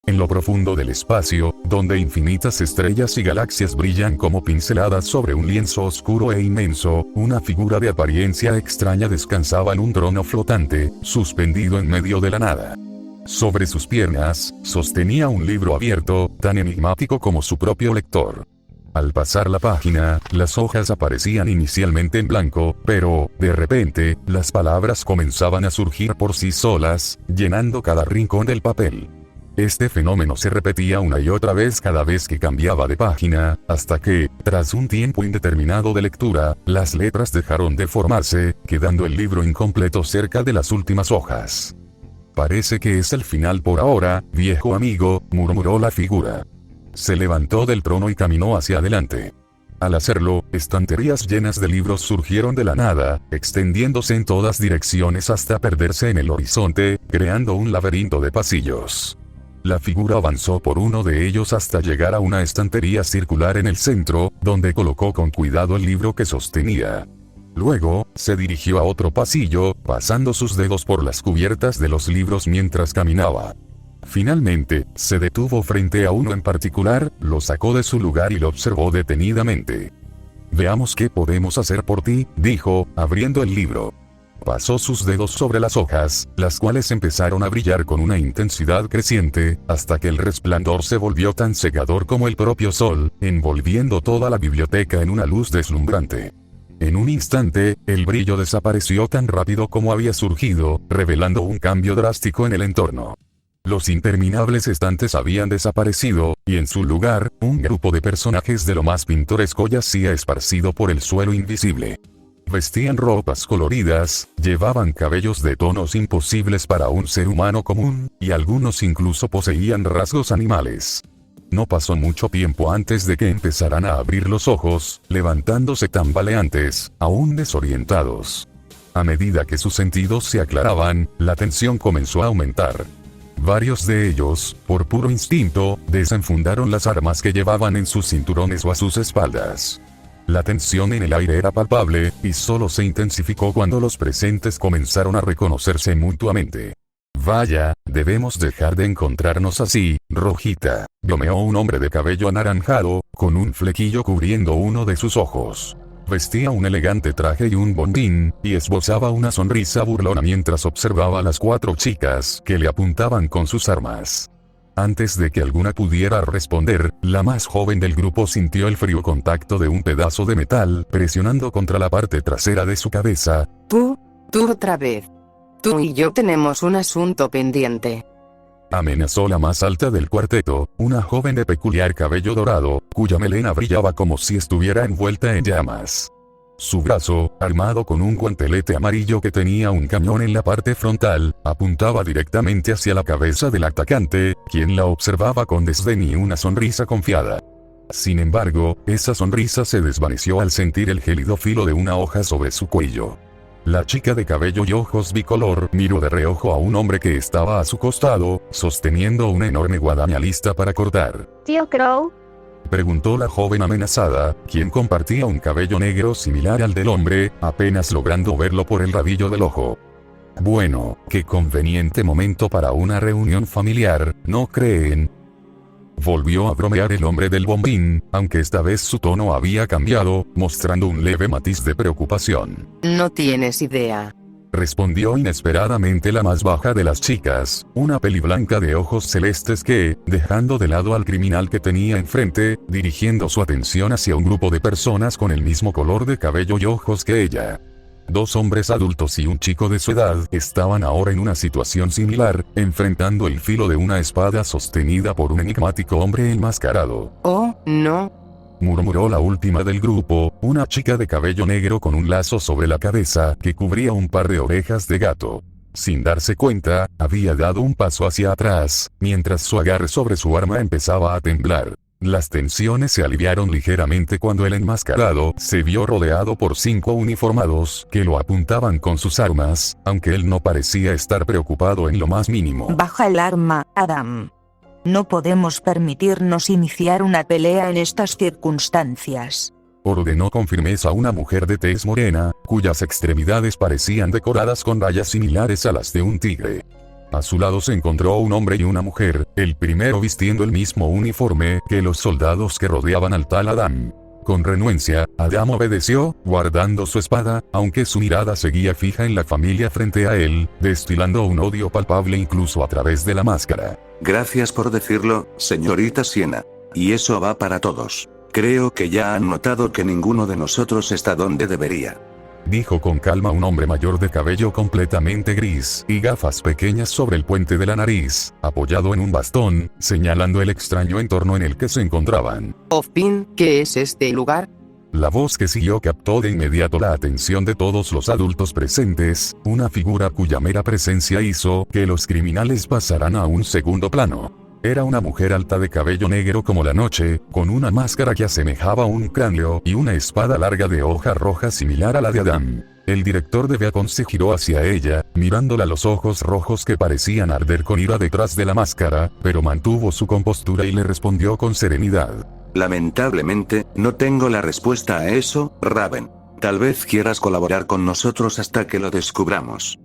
En lo profundo del espacio, donde infinitas estrellas y galaxias brillan como pinceladas sobre un lienzo oscuro e inmenso, una figura de apariencia extraña descansaba en un trono flotante, suspendido en medio de la nada. Sobre sus piernas, sostenía un libro abierto, tan enigmático como su propio lector. Al pasar la página, las hojas aparecían inicialmente en blanco, pero, de repente, las palabras comenzaban a surgir por sí solas, llenando cada rincón del papel. Este fenómeno se repetía una y otra vez cada vez que cambiaba de página, hasta que, tras un tiempo indeterminado de lectura, las letras dejaron de formarse, quedando el libro incompleto cerca de las últimas hojas. «Parece que es el final por ahora, viejo amigo», murmuró la figura. Se levantó del trono y caminó hacia adelante. Al hacerlo, estanterías llenas de libros surgieron de la nada, extendiéndose en todas direcciones hasta perderse en el horizonte, creando un laberinto de pasillos. La figura avanzó por uno de ellos hasta llegar a una estantería circular en el centro, donde colocó con cuidado el libro que sostenía. Luego, se dirigió a otro pasillo, pasando sus dedos por las cubiertas de los libros mientras caminaba. Finalmente, se detuvo frente a uno en particular, lo sacó de su lugar y lo observó detenidamente. «Veamos qué podemos hacer por ti», dijo, abriendo el libro. Pasó sus dedos sobre las hojas, las cuales empezaron a brillar con una intensidad creciente, hasta que el resplandor se volvió tan cegador como el propio sol, envolviendo toda la biblioteca en una luz deslumbrante. En un instante, el brillo desapareció tan rápido como había surgido, revelando un cambio drástico en el entorno. Los interminables estantes habían desaparecido, y en su lugar, un grupo de personajes de lo más pintoresco yacía esparcido por el suelo invisible. Vestían ropas coloridas, llevaban cabellos de tonos imposibles para un ser humano común, y algunos incluso poseían rasgos animales. No pasó mucho tiempo antes de que empezaran a abrir los ojos, levantándose tambaleantes, aún desorientados. A medida que sus sentidos se aclaraban, la tensión comenzó a aumentar. Varios de ellos, por puro instinto, desenfundaron las armas que llevaban en sus cinturones o a sus espaldas. La tensión en el aire era palpable, y solo se intensificó cuando los presentes comenzaron a reconocerse mutuamente. «Vaya, debemos dejar de encontrarnos así, Rojita», bromeó un hombre de cabello anaranjado, con un flequillo cubriendo uno de sus ojos. Vestía un elegante traje y un bombín, y esbozaba una sonrisa burlona mientras observaba a las 4 chicas que le apuntaban con sus armas. Antes de que alguna pudiera responder, la más joven del grupo sintió el frío contacto de un pedazo de metal presionando contra la parte trasera de su cabeza. Tú otra vez. Tú y yo tenemos un asunto pendiente», amenazó la más alta del cuarteto, una joven de peculiar cabello dorado, cuya melena brillaba como si estuviera envuelta en llamas. Su brazo, armado con un guantelete amarillo que tenía un cañón en la parte frontal, apuntaba directamente hacia la cabeza del atacante, quien la observaba con desdén y una sonrisa confiada. Sin embargo, esa sonrisa se desvaneció al sentir el gélido filo de una hoja sobre su cuello. La chica de cabello y ojos bicolor miró de reojo a un hombre que estaba a su costado, sosteniendo una enorme guadaña lista para cortar. ¿Tío Crow?, preguntó la joven amenazada, quien compartía un cabello negro similar al del hombre, apenas logrando verlo por el rabillo del ojo. «Bueno, qué conveniente momento para una reunión familiar, ¿no creen?», volvió a bromear el hombre del bombín, aunque esta vez su tono había cambiado, mostrando un leve matiz de preocupación. «No tienes idea», respondió inesperadamente la más baja de las chicas, una peliblanca de ojos celestes que, dejando de lado al criminal que tenía enfrente, dirigiendo su atención hacia un grupo de personas con el mismo color de cabello y ojos que ella. 2 hombres adultos y un chico de su edad estaban ahora en una situación similar, enfrentando el filo de una espada sostenida por un enigmático hombre enmascarado. «Oh, no», murmuró la última del grupo, una chica de cabello negro con un lazo sobre la cabeza que cubría un par de orejas de gato. Sin darse cuenta, había dado un paso hacia atrás, mientras su agarre sobre su arma empezaba a temblar. Las tensiones se aliviaron ligeramente cuando el enmascarado se vio rodeado por 5 uniformados que lo apuntaban con sus armas, aunque él no parecía estar preocupado en lo más mínimo. «Baja el arma, Adam. No podemos permitirnos iniciar una pelea en estas circunstancias», ordenó con firmeza una mujer de tez morena, cuyas extremidades parecían decoradas con rayas similares a las de un tigre. A su lado se encontró un hombre y una mujer, el primero vistiendo el mismo uniforme que los soldados que rodeaban al tal Adam. Con renuencia, Adam obedeció, guardando su espada, aunque su mirada seguía fija en la familia frente a él, destilando un odio palpable incluso a través de la máscara. Gracias por decirlo, señorita Siena. Y eso va para todos. Creo que ya han notado que ninguno de nosotros está donde debería. Dijo con calma un hombre mayor de cabello completamente gris y gafas pequeñas sobre el puente de la nariz, apoyado en un bastón, señalando el extraño entorno en el que se encontraban. Ozpin, ¿qué es este lugar? La voz que siguió captó de inmediato la atención de todos los adultos presentes, una figura cuya mera presencia hizo que los criminales pasaran a un segundo plano. Era una mujer alta de cabello negro como la noche, con una máscara que asemejaba un cráneo y una espada larga de hoja roja similar a la de Adam. El director de Beacon se giró hacia ella, mirándola a los ojos rojos que parecían arder con ira detrás de la máscara, pero mantuvo su compostura y le respondió con serenidad. Lamentablemente, no tengo la respuesta a eso, Raven. Tal vez quieras colaborar con nosotros hasta que lo descubramos.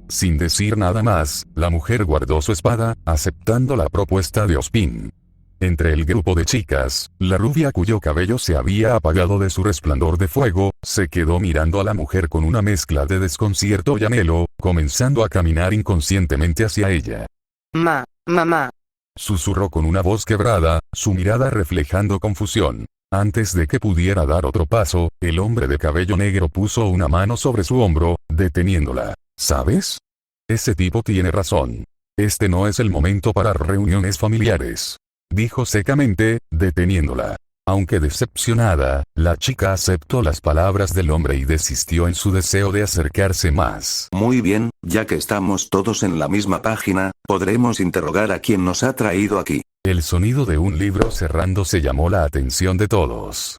Sin decir nada más, la mujer guardó su espada, aceptando la propuesta de Ozpin. Entre el grupo de chicas, la rubia cuyo cabello se había apagado de su resplandor de fuego, se quedó mirando a la mujer con una mezcla de desconcierto y anhelo, comenzando a caminar inconscientemente hacia ella. Mamá. Susurró con una voz quebrada, su mirada reflejando confusión. Antes de que pudiera dar otro paso, el hombre de cabello negro puso una mano sobre su hombro, deteniéndola. ¿Sabes? Ese tipo tiene razón. Este no es el momento para reuniones familiares. Dijo secamente, deteniéndola. Aunque decepcionada, la chica aceptó las palabras del hombre y desistió en su deseo de acercarse más. Muy bien, ya que estamos todos en la misma página, podremos interrogar a quien nos ha traído aquí. El sonido de un libro cerrándose llamó la atención de todos.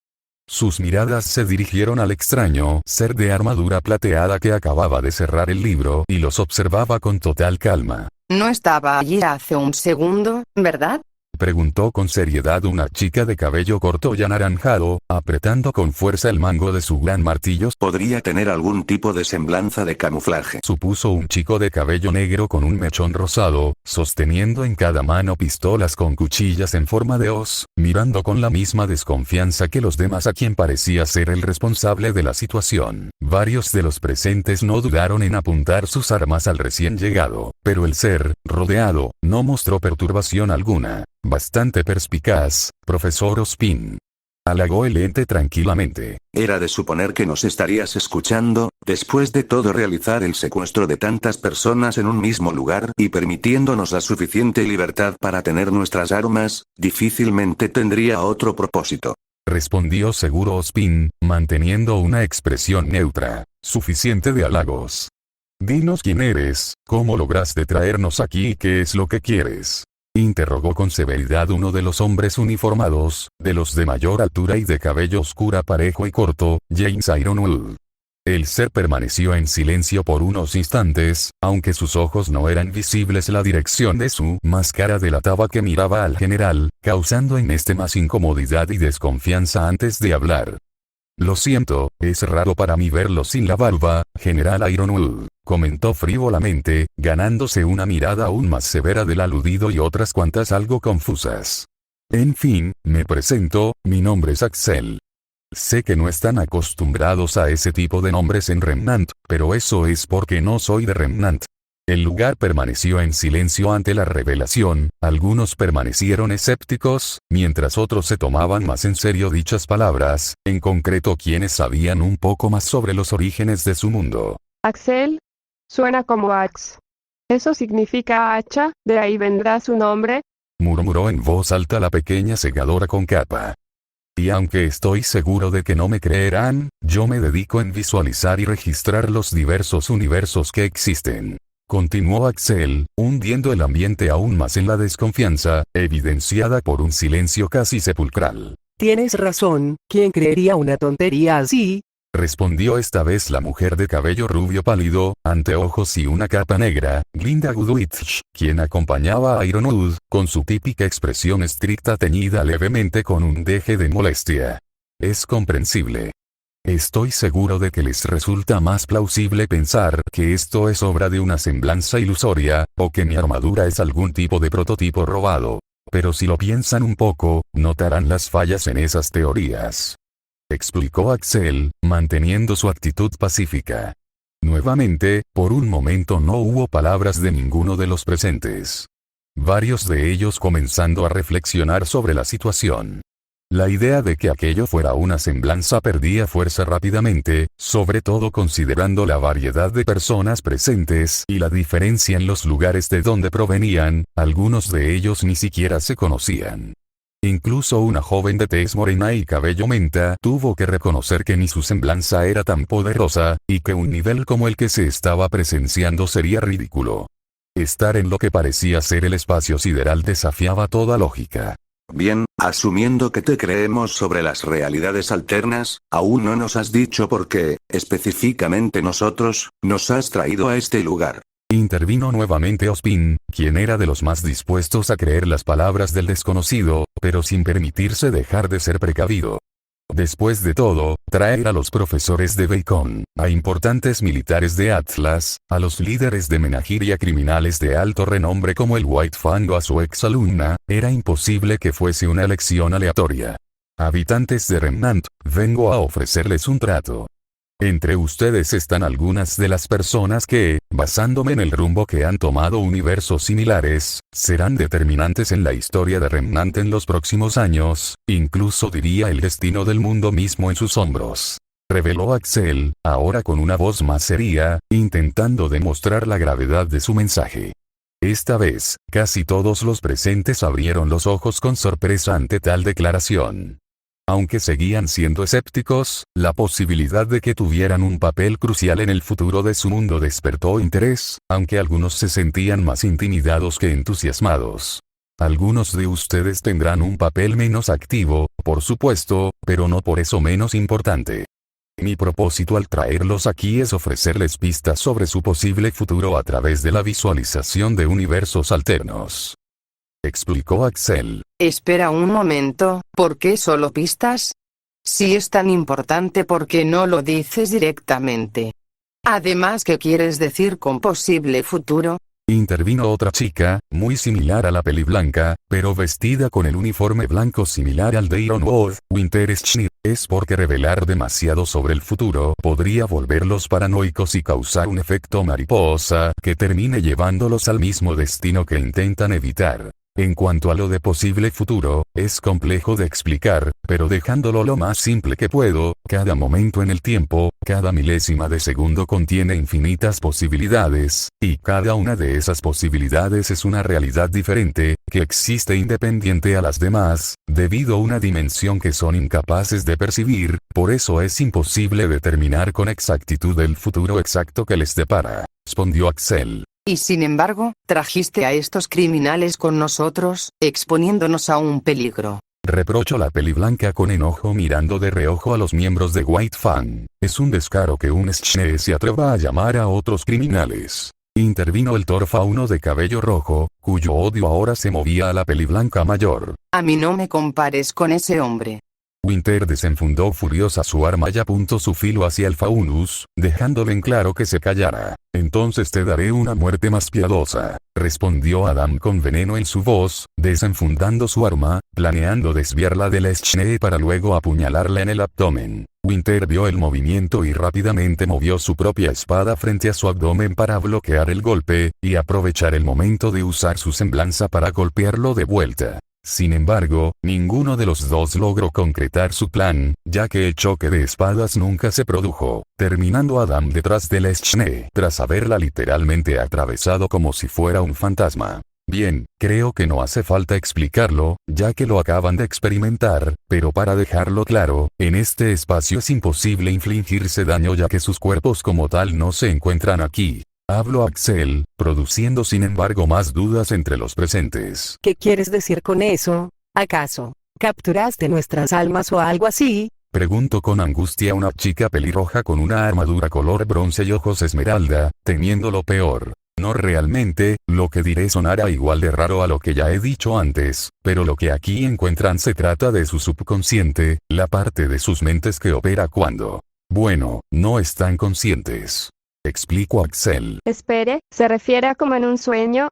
Sus miradas se dirigieron al extraño ser de armadura plateada que acababa de cerrar el libro y los observaba con total calma. No estaba allí hace un segundo, ¿verdad? Preguntó con seriedad una chica de cabello corto y anaranjado, apretando con fuerza el mango de su gran martillo. Podría tener algún tipo de semblanza de camuflaje, supuso un chico de cabello negro con un mechón rosado, sosteniendo en cada mano pistolas con cuchillas en forma de hoz, mirando con la misma desconfianza que los demás a quien parecía ser el responsable de la situación. Varios de los presentes no dudaron en apuntar sus armas al recién llegado, pero el ser, rodeado, no mostró perturbación alguna. Bastante perspicaz, profesor Ozpin. Halagó el ente tranquilamente. Era de suponer que nos estarías escuchando, después de todo realizar el secuestro de tantas personas en un mismo lugar y permitiéndonos la suficiente libertad para tener nuestras armas, difícilmente tendría otro propósito. Respondió seguro Ozpin, manteniendo una expresión neutra, suficiente de halagos. Dinos quién eres, cómo lograste traernos aquí y qué es lo que quieres. Interrogó con severidad uno de los hombres uniformados, de los de mayor altura y de cabello oscura parejo y corto, James Ironwood. El ser permaneció en silencio por unos instantes, aunque sus ojos no eran visibles. La dirección de su máscara delataba que miraba al general, causando en este más incomodidad y desconfianza antes de hablar. Lo siento, es raro para mí verlo sin la barba, General Ironwood, comentó frívolamente, ganándose una mirada aún más severa del aludido y otras cuantas algo confusas. En fin, me presento, mi nombre es Axel. Sé que no están acostumbrados a ese tipo de nombres en Remnant, pero eso es porque no soy de Remnant. El lugar permaneció en silencio ante la revelación, algunos permanecieron escépticos, mientras otros se tomaban más en serio dichas palabras, en concreto quienes sabían un poco más sobre los orígenes de su mundo. Axel. Suena como Ax. ¿Eso significa hacha? ¿De ahí vendrá su nombre? Murmuró en voz alta la pequeña segadora con capa. Y aunque estoy seguro de que no me creerán, yo me dedico en visualizar y registrar los diversos universos que existen. Continuó Axel, hundiendo el ambiente aún más en la desconfianza, evidenciada por un silencio casi sepulcral. Tienes razón, ¿quién creería una tontería así? Respondió esta vez la mujer de cabello rubio pálido, anteojos y una capa negra, Glinda Goodwitch, quien acompañaba a Ironwood, con su típica expresión estricta teñida levemente con un deje de molestia. Es comprensible. Estoy seguro de que les resulta más plausible pensar que esto es obra de una semblanza ilusoria, o que mi armadura es algún tipo de prototipo robado. Pero si lo piensan un poco, notarán las fallas en esas teorías. Explicó Axel, manteniendo su actitud pacífica. Nuevamente, por un momento no hubo palabras de ninguno de los presentes. Varios de ellos comenzando a reflexionar sobre la situación. La idea de que aquello fuera una semblanza perdía fuerza rápidamente, sobre todo considerando la variedad de personas presentes y la diferencia en los lugares de donde provenían, algunos de ellos ni siquiera se conocían. Incluso una joven de tez morena y cabello menta tuvo que reconocer que ni su semblanza era tan poderosa, y que un nivel como el que se estaba presenciando sería ridículo. Estar en lo que parecía ser el espacio sideral desafiaba toda lógica. Bien, asumiendo que te creemos sobre las realidades alternas, aún no nos has dicho por qué, específicamente nosotros, nos has traído a este lugar. Intervino nuevamente Ospin, quien era de los más dispuestos a creer las palabras del desconocido, pero sin permitirse dejar de ser precavido. Después de todo, traer a los profesores de Bacon, a importantes militares de Atlas, a los líderes de Menagir y a criminales de alto renombre como el White Fang o a su exalumna, era imposible que fuese una elección aleatoria. Habitantes de Remnant, vengo a ofrecerles un trato. Entre ustedes están algunas de las personas que, basándome en el rumbo que han tomado universos similares, serán determinantes en la historia de Remnant en los próximos años, incluso diría el destino del mundo mismo en sus hombros. Reveló Axel, ahora con una voz más seria, intentando demostrar la gravedad de su mensaje. Esta vez, casi todos los presentes abrieron los ojos con sorpresa ante tal declaración. Aunque seguían siendo escépticos, la posibilidad de que tuvieran un papel crucial en el futuro de su mundo despertó interés, aunque algunos se sentían más intimidados que entusiasmados. Algunos de ustedes tendrán un papel menos activo, por supuesto, pero no por eso menos importante. Mi propósito al traerlos aquí es ofrecerles pistas sobre su posible futuro a través de la visualización de universos alternos. Explicó Axel. Espera un momento, ¿por qué solo pistas? Si es tan importante, ¿por qué no lo dices directamente? Además, ¿qué quieres decir con posible futuro? Intervino otra chica, muy similar a la peliblanca, pero vestida con el uniforme blanco similar al de Ironwood, Winter Schnitt. Es porque revelar demasiado sobre el futuro podría volverlos paranoicos y causar un efecto mariposa que termine llevándolos al mismo destino que intentan evitar. En cuanto a lo de posible futuro, es complejo de explicar, pero dejándolo lo más simple que puedo, cada momento en el tiempo, cada milésima de segundo contiene infinitas posibilidades, y cada una de esas posibilidades es una realidad diferente, que existe independiente a las demás, debido a una dimensión que son incapaces de percibir, por eso es imposible determinar con exactitud el futuro exacto que les depara, respondió Axel. Y sin embargo, trajiste a estos criminales con nosotros, exponiéndonos a un peligro. Reprochó la peliblanca con enojo mirando de reojo a los miembros de White Fang. Es un descaro que un Schne se atreva a llamar a otros criminales. Intervino el Torfauno de cabello rojo, cuyo odio ahora se movía a la peliblanca mayor. A mí no me compares con ese hombre. Winter desenfundó furiosa su arma y apuntó su filo hacia el Faunus, dejándole en claro que se callara. Entonces te daré una muerte más piadosa, respondió Adam con veneno en su voz, desenfundando su arma, planeando desviarla del Schne para luego apuñalarla en el abdomen. Winter vio el movimiento y rápidamente movió su propia espada frente a su abdomen para bloquear el golpe, y aprovechar el momento de usar su semblanza para golpearlo de vuelta. Sin embargo, ninguno de los dos logró concretar su plan, ya que el choque de espadas nunca se produjo, terminando Adam detrás del Schne, tras haberla literalmente atravesado como si fuera un fantasma. Bien, creo que no hace falta explicarlo, ya que lo acaban de experimentar, pero para dejarlo claro, en este espacio es imposible infligirse daño ya que sus cuerpos como tal no se encuentran aquí. Habló Axel, produciendo sin embargo más dudas entre los presentes. ¿Qué quieres decir con eso? ¿Acaso capturaste nuestras almas o algo así? Preguntó con angustia una chica pelirroja con una armadura color bronce y ojos esmeralda, temiendo lo peor. No realmente, lo que diré sonará igual de raro a lo que ya he dicho antes, pero lo que aquí encuentran se trata de su subconsciente, la parte de sus mentes que opera cuando Bueno, no están conscientes. Explicó Axel. Espere, ¿se refiere a como en un sueño?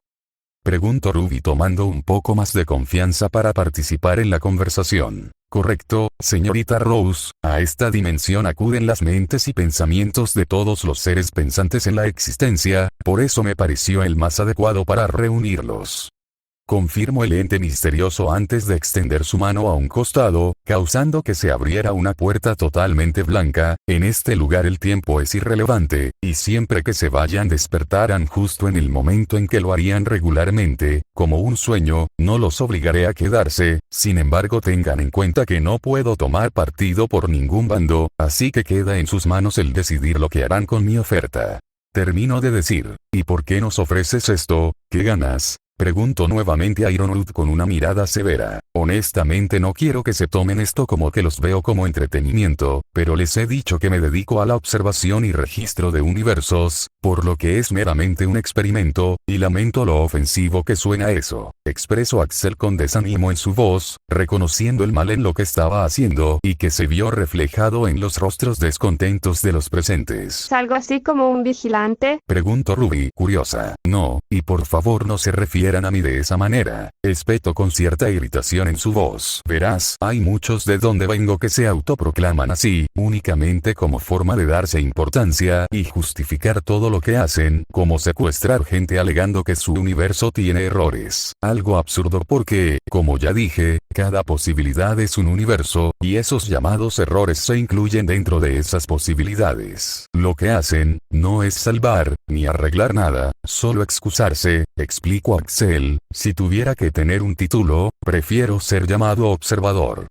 Preguntó Ruby tomando un poco más de confianza para participar en la conversación. Correcto, señorita Rose, a esta dimensión acuden las mentes y pensamientos de todos los seres pensantes en la existencia, por eso me pareció el más adecuado para reunirlos. Confirmó el ente misterioso antes de extender su mano a un costado, causando que se abriera una puerta totalmente blanca. En este lugar el tiempo es irrelevante, y siempre que se vayan despertarán justo en el momento en que lo harían regularmente, como un sueño. No los obligaré a quedarse, sin embargo tengan en cuenta que no puedo tomar partido por ningún bando, así que queda en sus manos el decidir lo que harán con mi oferta. Termino de decir, ¿y por qué nos ofreces esto? ¿Qué ganas? Preguntó nuevamente a Ironwood con una mirada severa. Honestamente no quiero que se tomen esto como que los veo como entretenimiento, pero les he dicho que me dedico a la observación y registro de universos, por lo que es meramente un experimento, y lamento lo ofensivo que suena eso. Expresó Axel con desánimo en su voz, reconociendo el mal en lo que estaba haciendo y que se vio reflejado en los rostros descontentos de los presentes. ¿Es algo así como un vigilante? Preguntó Ruby, curiosa. No, y por favor no se refieran a mí de esa manera, espetó con cierta irritación en su voz. Verás, hay muchos de donde vengo que se autoproclaman así, únicamente como forma de darse importancia y justificar todo lo que hacen, como secuestrar gente alegando que su universo tiene errores. Algo absurdo porque, como ya dije, cada posibilidad es un universo, y esos llamados errores se incluyen dentro de esas posibilidades. Lo que hacen, no es salvar, ni arreglar nada, solo excusarse, explicó Axel. Si tuviera que tener un título, prefiero ser llamado observador.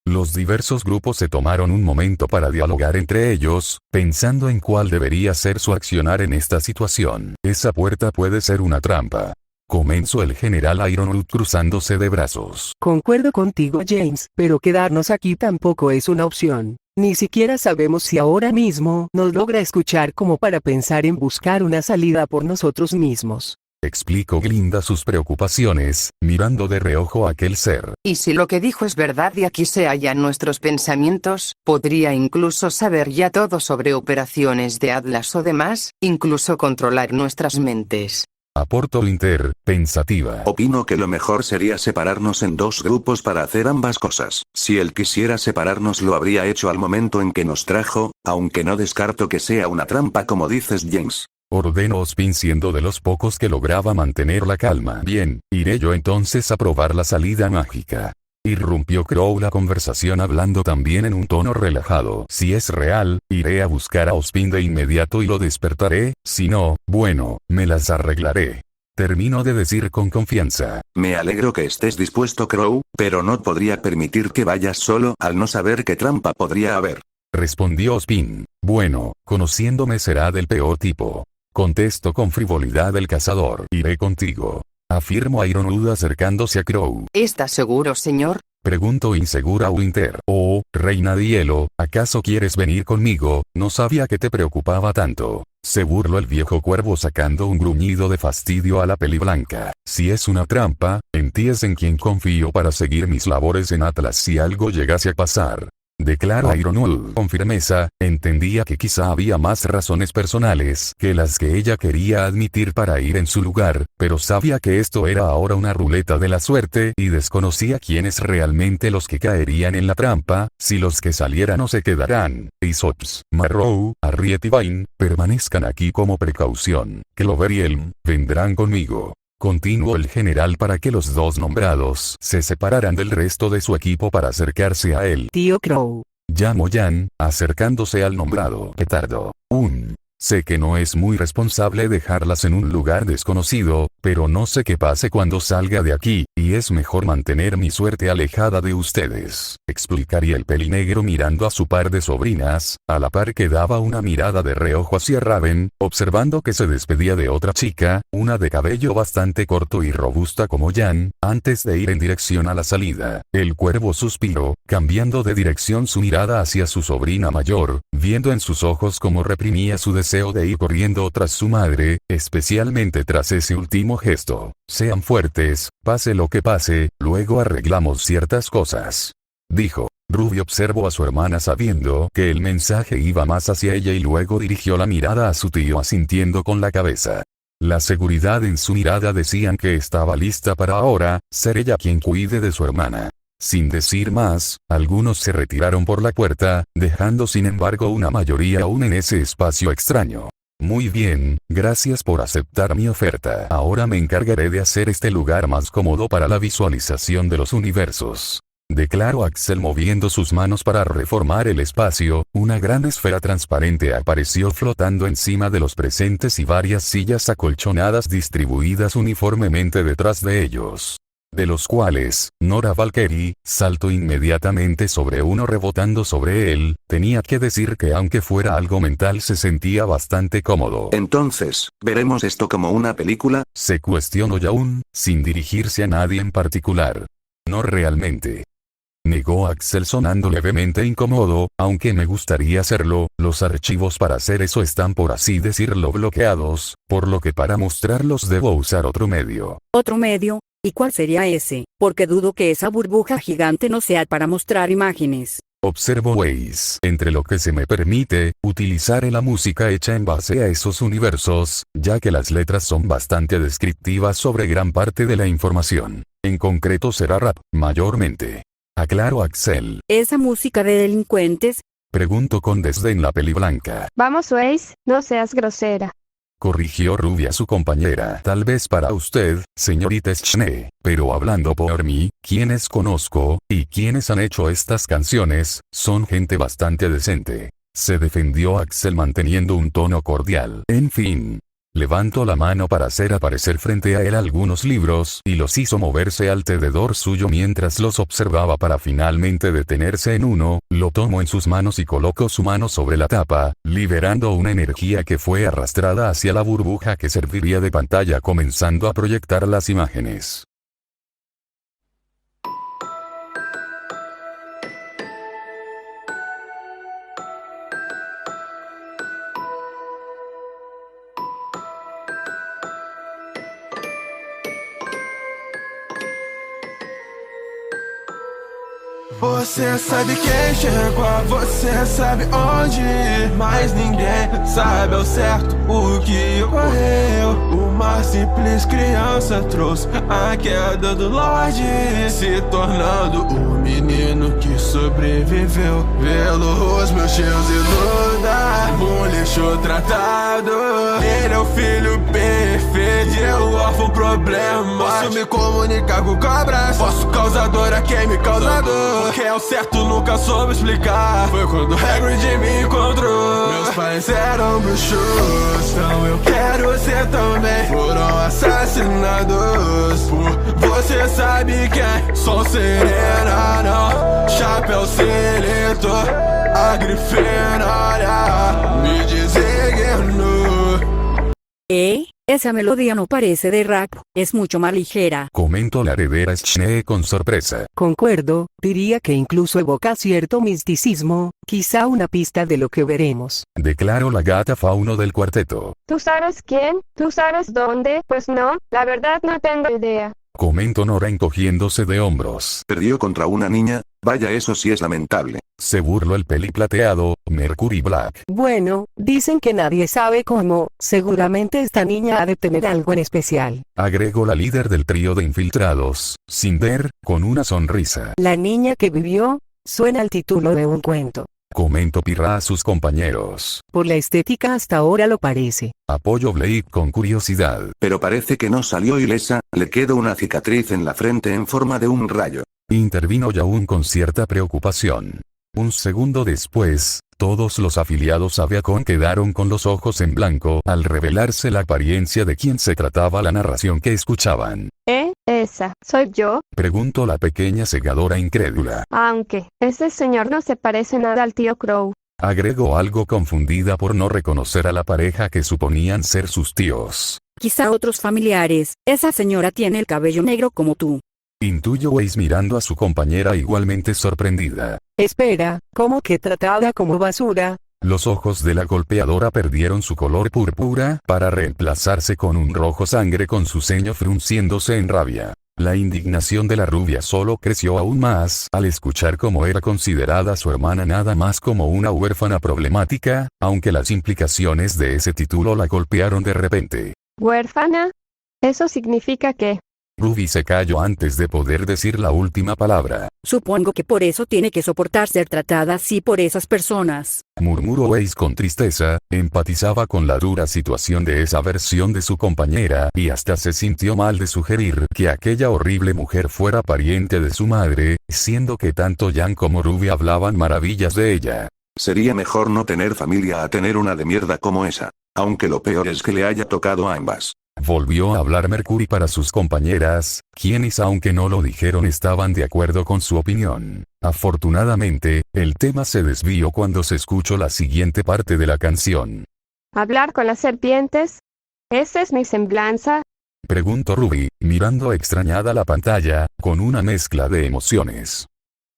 Los diversos grupos se tomaron un momento para dialogar entre ellos, pensando en cuál debería ser su accionar en esta situación. Esa puerta puede ser una trampa. Comenzó el general Ironwood cruzándose de brazos. Concuerdo contigo, James, pero quedarnos aquí tampoco es una opción. Ni siquiera sabemos si ahora mismo nos logra escuchar como para pensar en buscar una salida por nosotros mismos. Explicó Glinda sus preocupaciones, mirando de reojo a aquel ser. Y si lo que dijo es verdad y aquí se hallan nuestros pensamientos, podría incluso saber ya todo sobre operaciones de Atlas o demás, incluso controlar nuestras mentes. Aportó Winter, pensativa. Opino que lo mejor sería separarnos en dos grupos para hacer ambas cosas. Si él quisiera separarnos lo habría hecho al momento en que nos trajo, aunque no descarto que sea una trampa como dices, James. Ordenó Spin siendo de los pocos que lograba mantener la calma. Bien, iré yo entonces a probar la salida mágica. Irrumpió Crow la conversación hablando también en un tono relajado. Si es real, iré a buscar a Ospin de inmediato y lo despertaré, si no, bueno, me las arreglaré. Terminó de decir con confianza. Me alegro que estés dispuesto, Crow, pero no podría permitir que vayas solo al no saber qué trampa podría haber. Respondió Spin. Bueno, conociéndome será del peor tipo. Contestó con frivolidad el cazador. Iré contigo. Afirmó Ironwood acercándose a Crow. ¿Estás seguro, señor? Preguntó insegura Winter. Oh, reina de hielo, ¿acaso quieres venir conmigo? No sabía que te preocupaba tanto. Se burló el viejo cuervo sacando un gruñido de fastidio a la peli blanca. Si es una trampa, en ti es en quien confío para seguir mis labores en Atlas si algo llegase a pasar. Declaró Ironwood con firmeza. Entendía que quizá había más razones personales que las que ella quería admitir para ir en su lugar, pero sabía que esto era ahora una ruleta de la suerte y desconocía quiénes realmente los que caerían en la trampa, si los que salieran o se quedarán. Isops, Marrow, Harriet y Vine, permanezcan aquí como precaución. Clover y Elm, vendrán conmigo. Continuó el general para que los dos nombrados se separaran del resto de su equipo para acercarse a él. Tío Crow. Llamó Jan, acercándose al nombrado petardo. Sé que no es muy responsable dejarlas en un lugar desconocido, pero no sé qué pase cuando salga de aquí, y es mejor mantener mi suerte alejada de ustedes. Explicaría el pelinegro mirando a su par de sobrinas, a la par que daba una mirada de reojo hacia Raven, observando que se despedía de otra chica, una de cabello bastante corto y robusta como Jan, antes de ir en dirección a la salida. El cuervo suspiró, cambiando de dirección su mirada hacia su sobrina mayor, viendo en sus ojos cómo reprimía su deseo de ir corriendo tras su madre, especialmente tras ese último gesto. Sean fuertes, pase lo que pase, luego arreglamos ciertas cosas. Dijo. Ruby observó a su hermana sabiendo que el mensaje iba más hacia ella y luego dirigió la mirada a su tío asintiendo con la cabeza. La seguridad en su mirada decían que estaba lista para ahora, ser ella quien cuide de su hermana. Sin decir más, algunos se retiraron por la puerta, dejando sin embargo una mayoría aún en ese espacio extraño. Muy bien, gracias por aceptar mi oferta. Ahora me encargaré de hacer este lugar más cómodo para la visualización de los universos. Declaró Axel moviendo sus manos para reformar el espacio. Una gran esfera transparente apareció flotando encima de los presentes y varias sillas acolchonadas distribuidas uniformemente detrás de ellos. De los cuales, Nora Valkyrie, saltó inmediatamente sobre uno rebotando sobre él. Tenía que decir que aunque fuera algo mental se sentía bastante cómodo. Entonces, ¿veremos esto como una película? Se cuestionó Yaun, sin dirigirse a nadie en particular. No realmente. Negó Axel sonando levemente incómodo, aunque me gustaría hacerlo, los archivos para hacer eso están por así decirlo bloqueados, por lo que para mostrarlos debo usar otro medio. ¿Otro medio? ¿Y cuál sería ese? Porque dudo que esa burbuja gigante no sea para mostrar imágenes. Observo Waze. Entre lo que se me permite, utilizaré la música hecha en base a esos universos, ya que las letras son bastante descriptivas sobre gran parte de la información. En concreto será rap, mayormente. Aclaró Axel. ¿Esa música de delincuentes? Preguntó con desdén la peli blanca. Vamos, Waze, no seas grosera. Corrigió Ruby a su compañera. Tal vez para usted, señorita Schne, pero hablando por mí, quienes conozco, y quienes han hecho estas canciones, son gente bastante decente. Se defendió Axel manteniendo un tono cordial. En fin. Levantó la mano para hacer aparecer frente a él algunos libros y los hizo moverse alrededor suyo mientras los observaba para finalmente detenerse en uno. Lo tomó en sus manos y colocó su mano sobre la tapa, liberando una energía que fue arrastrada hacia la burbuja que serviría de pantalla comenzando a proyectar las imágenes. Você sabe quem chegou, você sabe onde ir, mas ninguém sabe ao certo o que ocorreu. Uma simples criança trouxe a queda do Lorde, se tornando o menino que sobreviveu. Pelos meus tios e Duda, um lixo tratado. Ele é o filho perfeito, eu órfão problema. Posso me comunicar com cobras, posso causador a quem me causa dor. Quem é o certo nunca soube explicar. Foi quando Hagrid me encontrou. Meus pais eram bruxos, então eu quero ser também. Foram assassinados por você sabe quem. Sol Serena não, Chapéu Seletor, a Grifinória me designou. Esa melodía no parece de rap, es mucho más ligera. Comentó la heredera Schne con sorpresa. Concuerdo, diría que incluso evoca cierto misticismo, quizá una pista de lo que veremos. Declaró la gata fauno del cuarteto. ¿Tú sabes quién? ¿Tú sabes dónde? Pues no, la verdad no tengo idea. Comentó Nora encogiéndose de hombros. Perdió contra una niña, vaya eso sí es lamentable. Se burló el peli plateado, Mercury Black. Bueno, dicen que nadie sabe cómo, seguramente esta niña ha de tener algo en especial. Agregó la líder del trío de infiltrados, Cinder, con una sonrisa. La niña que vivió, suena al título de un cuento. Comentó Pirra a sus compañeros. Por la estética hasta ahora lo parece. Apoyó Blake con curiosidad. Pero parece que no salió ilesa, le quedó una cicatriz en la frente en forma de un rayo. Intervino Yaun con cierta preocupación. Un segundo después, todos los afiliados a Viacom quedaron con los ojos en blanco al revelarse la apariencia de quien se trataba la narración que escuchaban. Esa, ¿soy yo? Preguntó la pequeña segadora incrédula. Aunque, ese señor no se parece nada al tío Crow. Agregó algo confundida por no reconocer a la pareja que suponían ser sus tíos. Quizá otros familiares, esa señora tiene el cabello negro como tú. Intuyó Waze mirando a su compañera igualmente sorprendida. Espera, ¿cómo que tratada como basura? Los ojos de la golpeadora perdieron su color púrpura para reemplazarse con un rojo sangre con su ceño frunciéndose en rabia. La indignación de la rubia solo creció aún más al escuchar cómo era considerada su hermana nada más como una huérfana problemática, aunque las implicaciones de ese título la golpearon de repente. ¿Huérfana? Eso significa que... Ruby se calló antes de poder decir la última palabra. Supongo que por eso tiene que soportar ser tratada así por esas personas. Murmuró Weiss con tristeza, empatizaba con la dura situación de esa versión de su compañera y hasta se sintió mal de sugerir que aquella horrible mujer fuera pariente de su madre, siendo que tanto Jan como Ruby hablaban maravillas de ella. Sería mejor no tener familia a tener una de mierda como esa. Aunque lo peor es que le haya tocado a ambas. Volvió a hablar Mercury para sus compañeras, quienes aunque no lo dijeron estaban de acuerdo con su opinión. Afortunadamente, el tema se desvió cuando se escuchó la siguiente parte de la canción. ¿Hablar con las serpientes? ¿Esa es mi semblanza? Preguntó Ruby, mirando extrañada la pantalla, con una mezcla de emociones.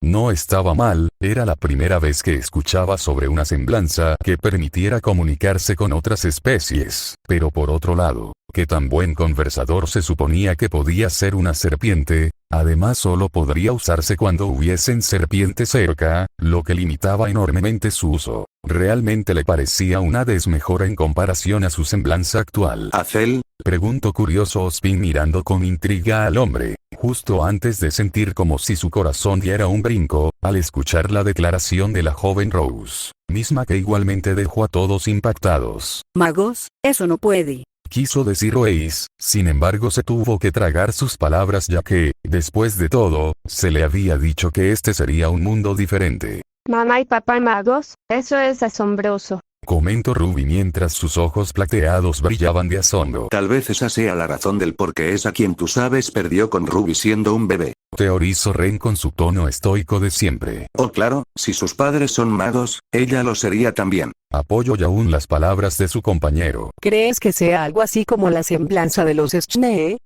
No estaba mal, era la primera vez que escuchaba sobre una semblanza que permitiera comunicarse con otras especies, pero por otro lado, que tan buen conversador se suponía que podía ser una serpiente, además solo podría usarse cuando hubiesen serpientes cerca, lo que limitaba enormemente su uso. Realmente le parecía una desmejora en comparación a su semblanza actual. ¿Azel? Preguntó curioso Ospin mirando con intriga al hombre, justo antes de sentir como si su corazón diera un brinco, al escuchar la declaración de la joven Rose, misma que igualmente dejó a todos impactados. ¿Magos? Eso no puede. Quiso decir Weiss, sin embargo se tuvo que tragar sus palabras ya que, después de todo, se le había dicho que este sería un mundo diferente. Mamá y papá magos, eso es asombroso. Comentó Ruby mientras sus ojos plateados brillaban de asombro. Tal vez esa sea la razón del por qué esa quien tú sabes perdió con Ruby siendo un bebé. Teorizó Ren con su tono estoico de siempre. Oh claro, si sus padres son magos, ella lo sería también. Apoyó ya aún las palabras de su compañero. ¿Crees que sea algo así como la semblanza de los Schnee?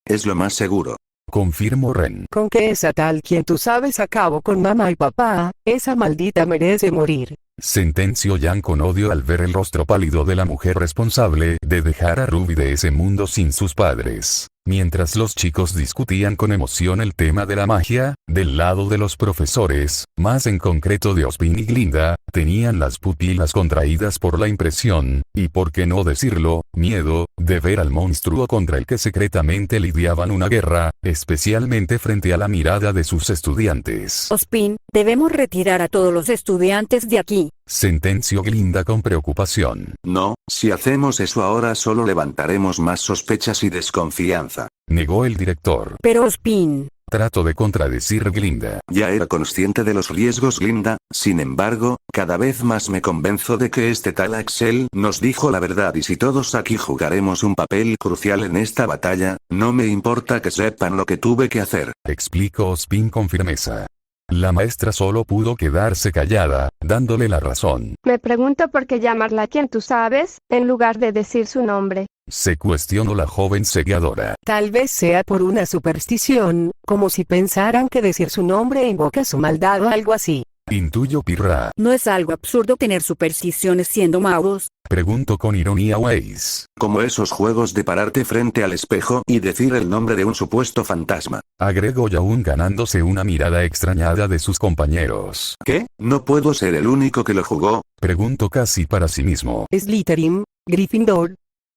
Es lo más seguro. Confirmó Ren. Con que esa tal quien tú sabes acabó con mamá y papá, esa maldita merece morir. Sentenció Jan con odio al ver el rostro pálido de la mujer responsable de dejar a Ruby de ese mundo sin sus padres. Mientras los chicos discutían con emoción el tema de la magia, del lado de los profesores, más en concreto de Ospin y Glinda, tenían las pupilas contraídas por la impresión, y por qué no decirlo, miedo, de ver al monstruo contra el que secretamente lidiaban una guerra, especialmente frente a la mirada de sus estudiantes. Ospin, debemos retirar a todos los estudiantes de aquí. Sentenció Glinda con preocupación. No, si hacemos eso ahora solo levantaremos más sospechas y desconfianza. Negó el director. Pero Ospin. Trató de contradecir Glinda. Ya era consciente de los riesgos Glinda, sin embargo, cada vez más me convenzo de que este tal Axel nos dijo la verdad y si todos aquí jugaremos un papel crucial en esta batalla, no me importa que sepan lo que tuve que hacer. Explicó Ospin con firmeza. La maestra solo pudo quedarse callada, dándole la razón. Me pregunto por qué llamarla quien tú sabes, en lugar de decir su nombre. Se cuestionó la joven seguidora. Tal vez sea por una superstición, como si pensaran que decir su nombre invoca su maldad o algo así. Intuyó Pirra. ¿No es algo absurdo tener supersticiones siendo magos? Preguntó con ironía Weiss. Como esos juegos de pararte frente al espejo y decir el nombre de un supuesto fantasma. Agregó Yaun ganándose una mirada extrañada de sus compañeros. ¿Qué? ¿No puedo ser el único que lo jugó? Preguntó casi para sí mismo. Slytherin, Gryffindor.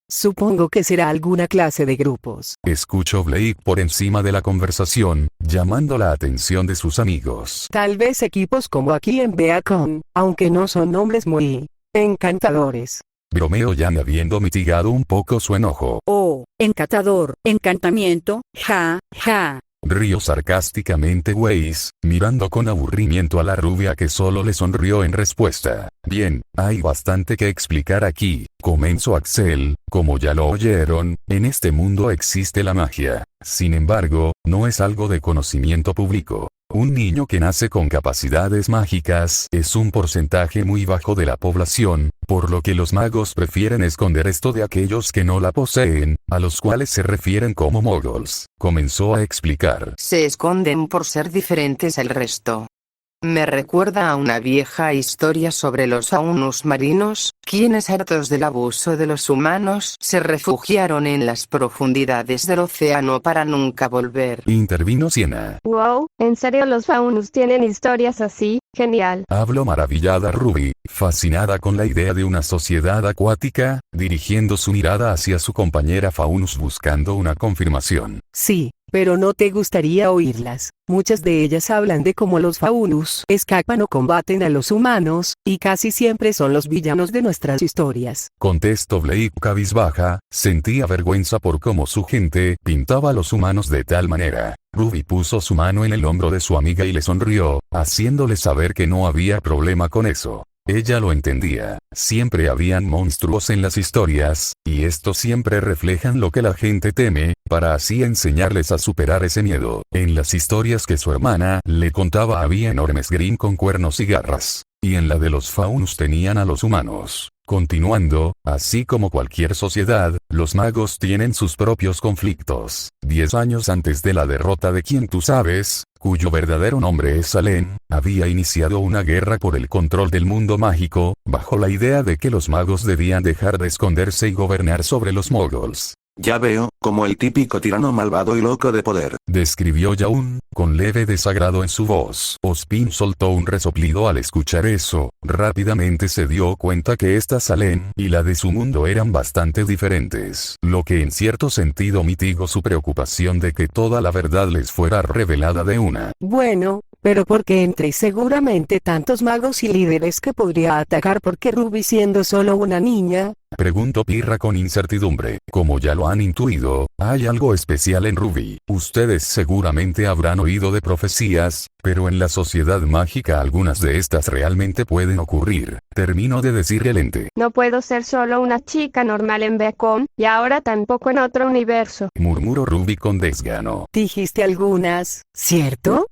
Supongo que será alguna clase de grupos. Escuchó Blake por encima de la conversación, llamando la atención de sus amigos. Tal vez equipos como aquí en Beacon, aunque no son nombres muy encantadores. Bromeó Jan habiendo mitigado un poco su enojo. Oh, encantador, encantamiento, ja, ja. Rió sarcásticamente Weiss, mirando con aburrimiento a la rubia que solo le sonrió en respuesta. Bien, hay bastante que explicar aquí, comenzó Axel, como ya lo oyeron, en este mundo existe la magia. Sin embargo, no es algo de conocimiento público. Un niño que nace con capacidades mágicas es un porcentaje muy bajo de la población, por lo que los magos prefieren esconder esto de aquellos que no la poseen, a los cuales se refieren como moguls. Comenzó a explicar. Se esconden por ser diferentes al resto. Me recuerda a una vieja historia sobre los faunus marinos, quienes hartos del abuso de los humanos se refugiaron en las profundidades del océano para nunca volver. Intervino Siena. Wow, ¿en serio los faunus tienen historias así? Genial. Habló maravillada Ruby, fascinada con la idea de una sociedad acuática, dirigiendo su mirada hacia su compañera Faunus buscando una confirmación. Sí, pero no te gustaría oírlas. Muchas de ellas hablan de cómo los faunus escapan o combaten a los humanos, y casi siempre son los villanos de nuestras historias. Contestó Blake cabizbaja, sentía vergüenza por cómo su gente pintaba a los humanos de tal manera. Ruby puso su mano en el hombro de su amiga y le sonrió, haciéndole saber que no había problema con eso. Ella lo entendía, siempre habían monstruos en las historias, y estos siempre reflejan lo que la gente teme, para así enseñarles a superar ese miedo. En las historias que su hermana le contaba había enormes Grimm con cuernos y garras, y en la de los faunus tenían a los humanos. Continuando, así como cualquier sociedad, los magos tienen sus propios conflictos. 10 años antes de la derrota de quien tú sabes, cuyo verdadero nombre es Salem, había iniciado una guerra por el control del mundo mágico, bajo la idea de que los magos debían dejar de esconderse y gobernar sobre los moguls. Ya veo, como el típico tirano malvado y loco de poder. Describió Yaun, con leve desagrado en su voz. Ospin soltó un resoplido al escuchar eso. Rápidamente se dio cuenta que esta Salem y la de su mundo eran bastante diferentes, lo que en cierto sentido mitigó su preocupación de que toda la verdad les fuera revelada de una. Bueno, pero porque entre seguramente tantos magos y líderes que podría atacar porque Ruby siendo solo una niña. Preguntó Pirra con incertidumbre. Como ya lo han intuido, hay algo especial en Ruby. Ustedes seguramente habrán oído de profecías, pero en la sociedad mágica algunas de estas realmente pueden ocurrir. Terminó de decir el ente. No puedo ser solo una chica normal en Becom, y ahora tampoco en otro universo. Murmuró Ruby con desgano. Dijiste algunas, ¿cierto?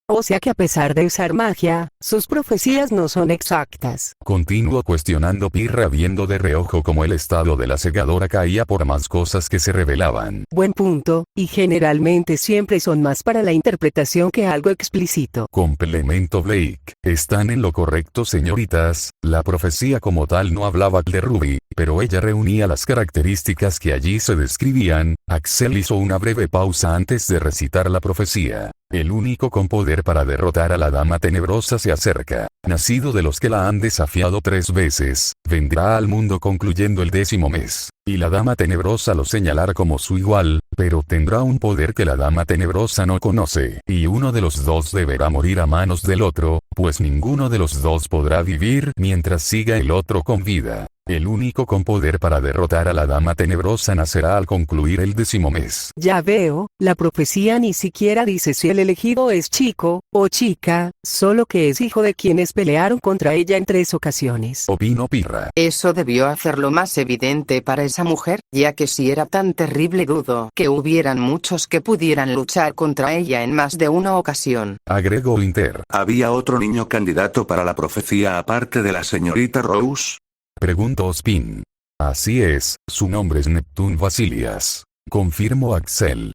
O sea que a pesar de usar magia, sus profecías no son exactas. Continuó cuestionando Pirra viendo de reojo cómo el estado de la segadora caía por más cosas que se revelaban. Buen punto, y generalmente siempre son más para la interpretación que algo explícito. Complemento Blake. Están en lo correcto señoritas, la profecía como tal no hablaba de Ruby, pero ella reunía las características que allí se describían. Axel hizo una breve pausa antes de recitar la profecía. El único con poder para derrotar a la Dama Tenebrosa se acerca. Nacido de los que la han desafiado 3 veces, vendrá al mundo concluyendo el 10º mes. Y la Dama Tenebrosa lo señalará como su igual, pero tendrá un poder que la Dama Tenebrosa no conoce. Y uno de los dos deberá morir a manos del otro, pues ninguno de los dos podrá vivir mientras siga el otro con vida. El único con poder para derrotar a la Dama Tenebrosa nacerá al concluir el 10º mes. Ya veo, la profecía ni siquiera dice si el elegido es chico o chica, solo que es hijo de quienes pelearon contra ella en 3 ocasiones. Opinó Pirra. Eso debió hacerlo más evidente para esa mujer, ya que si era tan terrible dudo que hubieran muchos que pudieran luchar contra ella en más de una ocasión. Agregó Linter. ¿Había otro niño candidato para la profecía aparte de la señorita Rose? Preguntó Spin. Así es, su nombre es Neptune Vasilias. Confirmó Axel.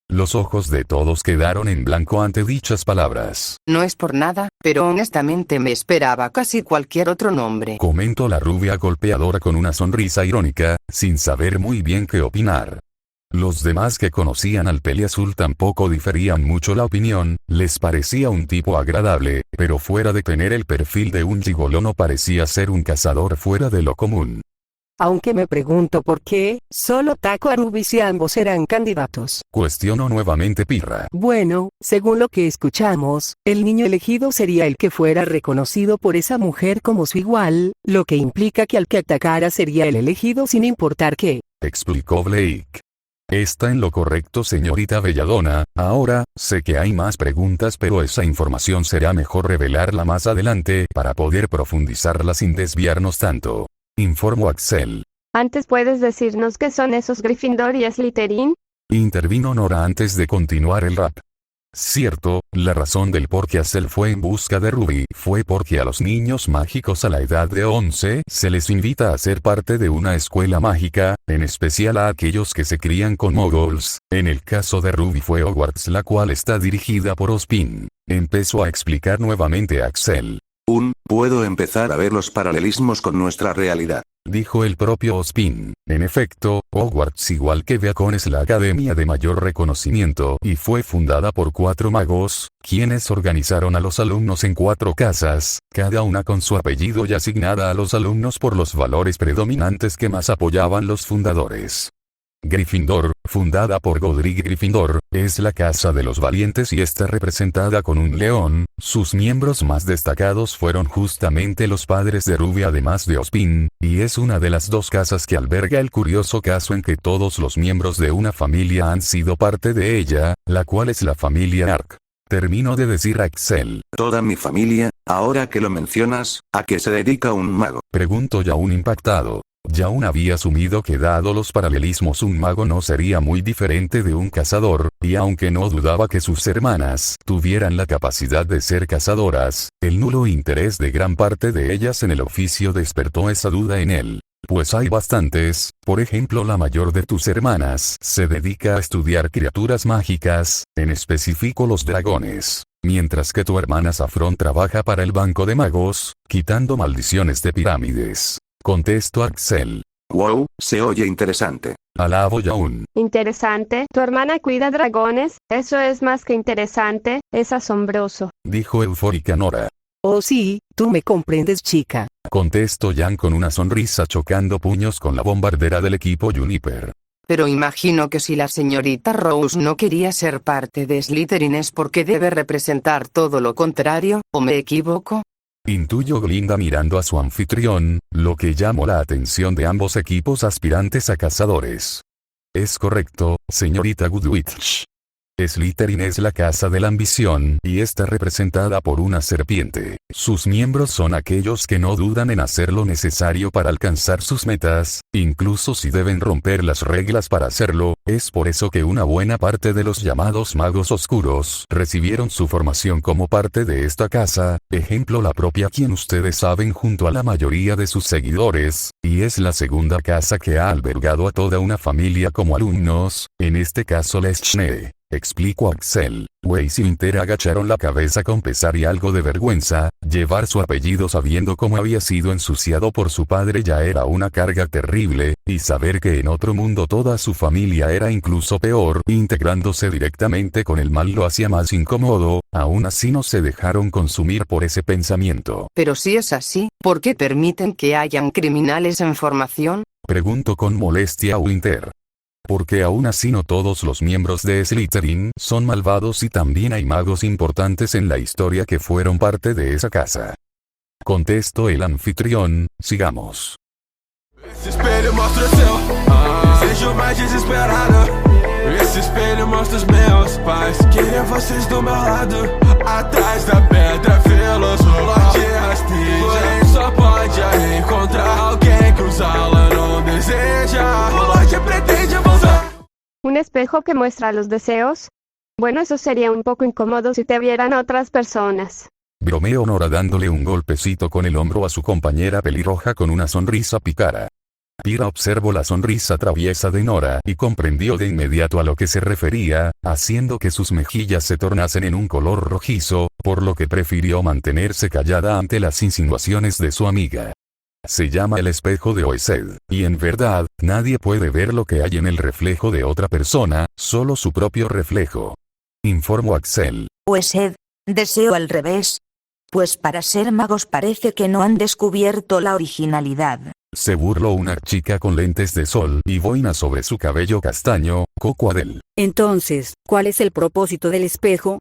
Los ojos de todos quedaron en blanco ante dichas palabras. No es por nada, pero honestamente me esperaba casi cualquier otro nombre. Comentó la rubia golpeadora con una sonrisa irónica, sin saber muy bien qué opinar. Los demás que conocían al Peliazul tampoco diferían mucho la opinión, les parecía un tipo agradable, pero fuera de tener el perfil de un gigoló no parecía ser un cazador fuera de lo común. Aunque me pregunto por qué, solo Taco a Ruby si ambos eran candidatos. Cuestionó nuevamente Pirra. Bueno, según lo que escuchamos, el niño elegido sería el que fuera reconocido por esa mujer como su igual, lo que implica que al que atacara sería el elegido sin importar qué. Explicó Blake. Está en lo correcto señorita Belladonna. Ahora, sé que hay más preguntas pero esa información será mejor revelarla más adelante para poder profundizarla sin desviarnos tanto. Informó Axel. Antes puedes decirnos qué son esos Gryffindor y Slytherin. Intervino Nora antes de continuar el rap. Cierto, la razón del por qué Axel fue en busca de Ruby fue porque a los niños mágicos a la edad de 11 se les invita a ser parte de una escuela mágica, en especial a aquellos que se crían con moguls. En el caso de Ruby fue Hogwarts, la cual está dirigida por Ospin. Empezó a explicar nuevamente Axel. Puedo empezar a ver los paralelismos con nuestra realidad. Dijo el propio Ozpin. En efecto, Hogwarts igual que Beacon es la academia de mayor reconocimiento y fue fundada por 4 magos, quienes organizaron a los alumnos en 4 casas, cada una con su apellido y asignada a los alumnos por los valores predominantes que más apoyaban los fundadores. Gryffindor, fundada por Godric Gryffindor, es la casa de los valientes y está representada con un león. Sus miembros más destacados fueron justamente los padres de Ruby además de Ozpin, y es una de las 2 casas que alberga el curioso caso en que todos los miembros de una familia han sido parte de ella, la cual es la familia Ark. Terminó de decir Axel. Toda mi familia, ahora que lo mencionas, ¿a qué se dedica un mago? Preguntó Yaun impactado. Yaun había asumido que dado los paralelismos un mago no sería muy diferente de un cazador, y aunque no dudaba que sus hermanas tuvieran la capacidad de ser cazadoras, el nulo interés de gran parte de ellas en el oficio despertó esa duda en él. Pues hay bastantes, por ejemplo la mayor de tus hermanas se dedica a estudiar criaturas mágicas, en específico los dragones. Mientras que tu hermana Saffron trabaja para el banco de magos, quitando maldiciones de pirámides. Contestó Axel. Wow, se oye interesante. Alabo Yaun. Interesante. Tu hermana cuida dragones. Eso es más que interesante, es asombroso. Dijo eufórica Nora. Oh sí, tú me comprendes chica. Contestó Jan con una sonrisa chocando puños con la bombardera del equipo Juniper. Pero imagino que si la señorita Rose no quería ser parte de Slytherin es porque debe representar todo lo contrario, ¿o me equivoco? Intuyó Glinda mirando a su anfitrión, lo que llamó la atención de ambos equipos aspirantes a cazadores. Es correcto, señorita Goodwitch. Slytherin es la casa de la ambición y está representada por una serpiente. Sus miembros son aquellos que no dudan en hacer lo necesario para alcanzar sus metas, incluso si deben romper las reglas para hacerlo. Es por eso que una buena parte de los llamados magos oscuros recibieron su formación como parte de esta casa, ejemplo la propia quien ustedes saben junto a la mayoría de sus seguidores, y es la segunda casa que ha albergado a toda una familia como alumnos, en este caso la Schne. Explicó Axel. Weiss y Winter agacharon la cabeza con pesar y algo de vergüenza. Llevar su apellido sabiendo cómo había sido ensuciado por su padre ya era una carga terrible, y saber que en otro mundo toda su familia era incluso peor, integrándose directamente con el mal lo hacía más incómodo. Aún así no se dejaron consumir por ese pensamiento. Pero si es así, ¿por qué permiten que hayan criminales en formación? Preguntó con molestia Winter. Porque aún así no todos los miembros de Slytherin son malvados y también hay magos importantes en la historia que fueron parte de essa casa. Contestó el anfitrión, sigamos. Esse espelho mostra o seu, seja o mais desesperado. Esse espelho mostra os meus pais. Queria vocês do meu lado. Atrás da pedra filosofal de rasteja. Porém só pode encontrar alguém que usá-la não deseja. O Lorde pretende voltar. ¿Un espejo que muestra los deseos? Bueno, eso sería un poco incómodo si te vieran otras personas. Bromeó Nora dándole un golpecito con el hombro a su compañera pelirroja con una sonrisa pícara. Pira observó la sonrisa traviesa de Nora y comprendió de inmediato a lo que se refería, haciendo que sus mejillas se tornasen en un color rojizo, por lo que prefirió mantenerse callada ante las insinuaciones de su amiga. Se llama el espejo de Oesed, y en verdad, nadie puede ver lo que hay en el reflejo de otra persona, solo su propio reflejo. Informó Axel. Oesed, deseo al revés. Pues para ser magos parece que no han descubierto la originalidad. Se burló una chica con lentes de sol y boina sobre su cabello castaño, Coco Adele. Entonces, ¿cuál es el propósito del espejo?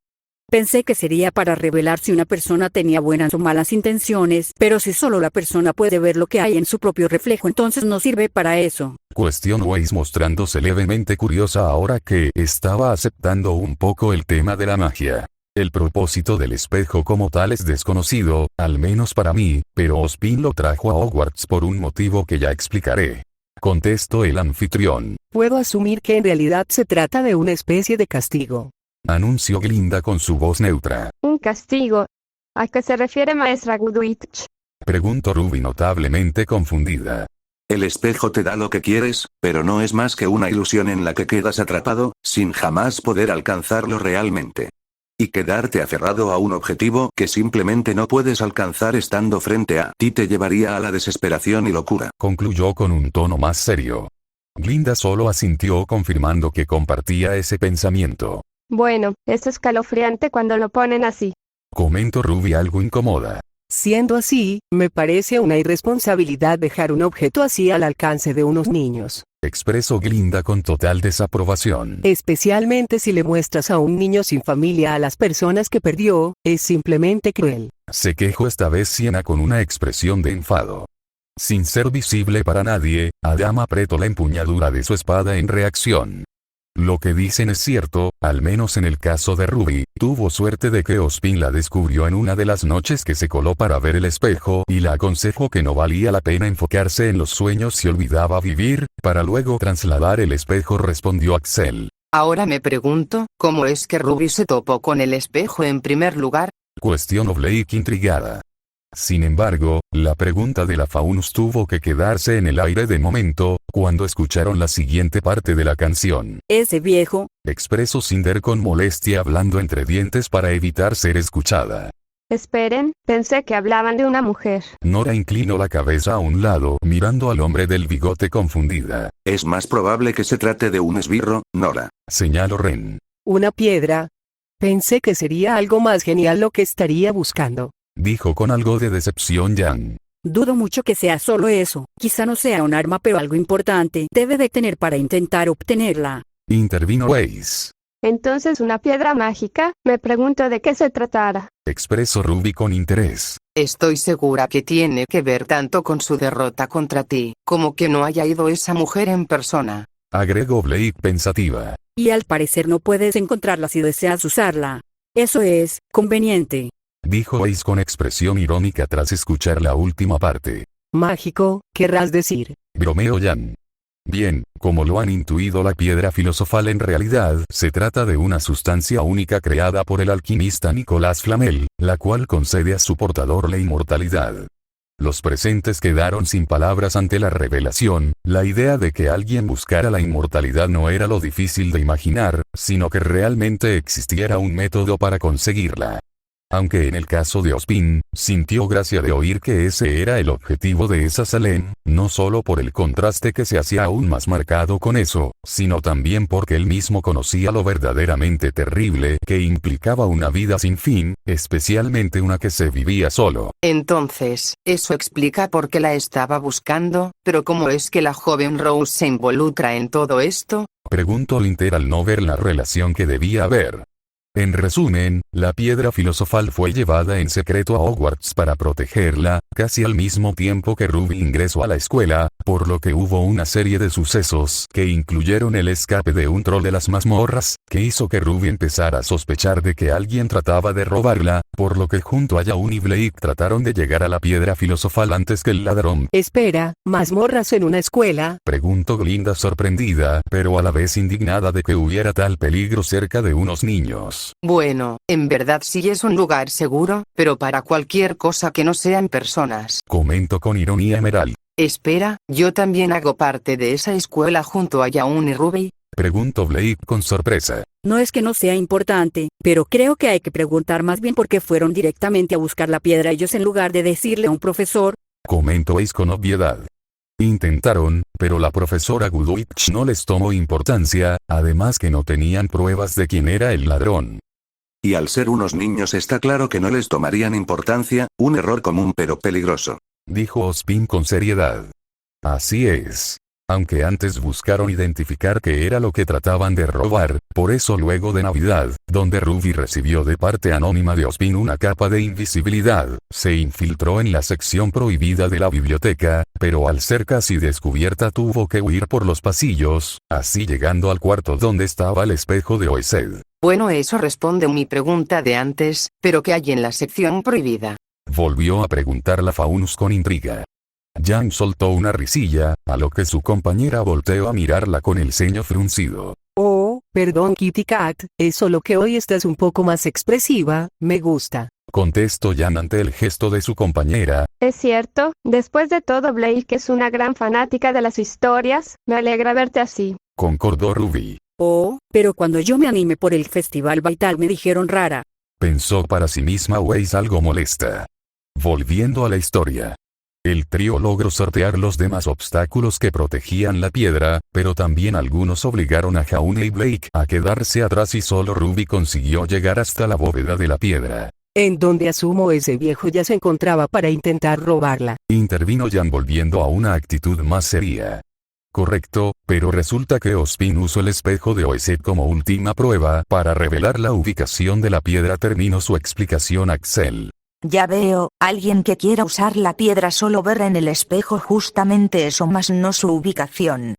Pensé que sería para revelar si una persona tenía buenas o malas intenciones, pero si solo la persona puede ver lo que hay en su propio reflejo, entonces no sirve para eso. Cuestionó Weiss mostrándose levemente curiosa ahora que estaba aceptando un poco el tema de la magia. El propósito del espejo como tal es desconocido, al menos para mí, pero Ozpin lo trajo a Hogwarts por un motivo que ya explicaré. Contestó el anfitrión. Puedo asumir que en realidad se trata de una especie de castigo. Anunció Glinda con su voz neutra. Un castigo. ¿A qué se refiere maestra Goodwitch? Preguntó Ruby notablemente confundida. El espejo te da lo que quieres, pero no es más que una ilusión en la que quedas atrapado, sin jamás poder alcanzarlo realmente. Y quedarte aferrado a un objetivo que simplemente no puedes alcanzar estando frente a ti te llevaría a la desesperación y locura. Concluyó con un tono más serio. Glinda solo asintió confirmando que compartía ese pensamiento. Bueno, es escalofriante cuando lo ponen así. Comentó Ruby algo incómoda. Siendo así, me parece una irresponsabilidad dejar un objeto así al alcance de unos niños. Expresó Glinda con total desaprobación. Especialmente si le muestras a un niño sin familia a las personas que perdió, es simplemente cruel. Se quejó esta vez Sienna con una expresión de enfado. Sin ser visible para nadie, Adam apretó la empuñadura de su espada en reacción. Lo que dicen es cierto, al menos en el caso de Ruby, tuvo suerte de que Ozpin la descubrió en una de las noches que se coló para ver el espejo y la aconsejó que no valía la pena enfocarse en los sueños si olvidaba vivir, para luego trasladar el espejo, respondió Axel. Ahora me pregunto, ¿cómo es que Ruby se topó con el espejo en primer lugar? Cuestionó Blake intrigada. Sin embargo, la pregunta de la Faunus tuvo que quedarse en el aire de momento, cuando escucharon la siguiente parte de la canción. Ese viejo, Expresó Cinder con molestia hablando entre dientes para evitar ser escuchada. Esperen, pensé que hablaban de una mujer. Nora inclinó la cabeza a un lado, mirando al hombre del bigote confundida. Es más probable que se trate de un esbirro, Nora. Señaló Ren. Una piedra. Pensé que sería algo más genial lo que estaría buscando. Dijo con algo de decepción Jan. dudo mucho que sea solo eso. Quizá no sea un arma, pero algo importante debe de tener para intentar obtenerla. Intervino Weiss. Entonces una piedra mágica, me pregunto de qué se tratara. Expresó Ruby con interés. Estoy segura que tiene que ver tanto con su derrota contra ti, como que no haya ido esa mujer en persona. Agregó Blake pensativa. Y al parecer no puedes encontrarla si deseas usarla. Eso es conveniente. Dijo Weiss con expresión irónica tras escuchar la última parte. Mágico, querrás decir. Bromeó Jan. Bien, como lo han intuido, la piedra filosofal en realidad se trata de una sustancia única creada por el alquimista Nicolas Flamel, la cual concede a su portador la inmortalidad. Los presentes quedaron sin palabras ante la revelación. La idea de que alguien buscara la inmortalidad no era lo difícil de imaginar, sino que realmente existiera un método para conseguirla. Aunque en el caso de Ozpin, sintió gracia de oír que ese era el objetivo de esa Salem, no solo por el contraste que se hacía aún más marcado con eso, sino también porque él mismo conocía lo verdaderamente terrible que implicaba una vida sin fin, especialmente una que se vivía solo. Entonces, eso explica por qué la estaba buscando, pero ¿cómo es que la joven Rose se involucra en todo esto? Preguntó Linter al no ver la relación que debía haber. En resumen, la piedra filosofal fue llevada en secreto a Hogwarts para protegerla, casi al mismo tiempo que Ruby ingresó a la escuela, por lo que hubo una serie de sucesos que incluyeron el escape de un troll de las mazmorras, que hizo que Ruby empezara a sospechar de que alguien trataba de robarla, por lo que junto a Yaun y Blake trataron de llegar a la piedra filosofal antes que el ladrón. Espera, ¿mazmorras en una escuela? Preguntó Glinda sorprendida, pero a la vez indignada de que hubiera tal peligro cerca de unos niños. Bueno, en verdad sí es un lugar seguro, pero para cualquier cosa que no sean personas. Comentó con ironía Emerald. Espera, ¿yo también hago parte de esa escuela junto a Yaun y Ruby? Preguntó Blake con sorpresa. No es que no sea importante, pero creo que hay que preguntar más bien por qué fueron directamente a buscar la piedra ellos en lugar de decirle a un profesor. Comentó Ace con obviedad. Intentaron, pero la profesora Goodwitch no les tomó importancia, además que no tenían pruebas de quién era el ladrón. Y al ser unos niños está claro que no les tomarían importancia, un error común pero peligroso. Dijo Ozpin con seriedad. Así es. Aunque antes buscaron identificar qué era lo que trataban de robar, por eso luego de Navidad, donde Ruby recibió de parte anónima de Ozpin una capa de invisibilidad, se infiltró en la sección prohibida de la biblioteca, pero al ser casi descubierta tuvo que huir por los pasillos, así llegando al cuarto donde estaba el espejo de Oesed. Bueno, eso responde mi pregunta de antes, pero ¿qué hay en la sección prohibida? Volvió a preguntar la Faunus con intriga. Jan soltó una risilla, a lo que su compañera volteó a mirarla con el ceño fruncido. Oh, perdón Kitty Cat, es solo que hoy estás un poco más expresiva, me gusta. Contestó Jan ante el gesto de su compañera. Es cierto, después de todo Blake es una gran fanática de las historias, me alegra verte así. Concordó Ruby. Oh, pero cuando yo me animé por el Festival Vital me dijeron rara. Pensó para sí misma Weiss algo molesta. Volviendo a la historia. El trío logró sortear los demás obstáculos que protegían la piedra, pero también algunos obligaron a Jaune y Blake a quedarse atrás y solo Ruby consiguió llegar hasta la bóveda de la piedra. En donde asumo ese viejo ya se encontraba para intentar robarla. Intervino Jan volviendo a una actitud más seria. Correcto, pero resulta que Ospin usó el espejo de Oeset como última prueba para revelar la ubicación de la piedra. Terminó su explicación Axel. Ya veo, alguien que quiera usar la piedra solo ver en el espejo justamente eso más no su ubicación.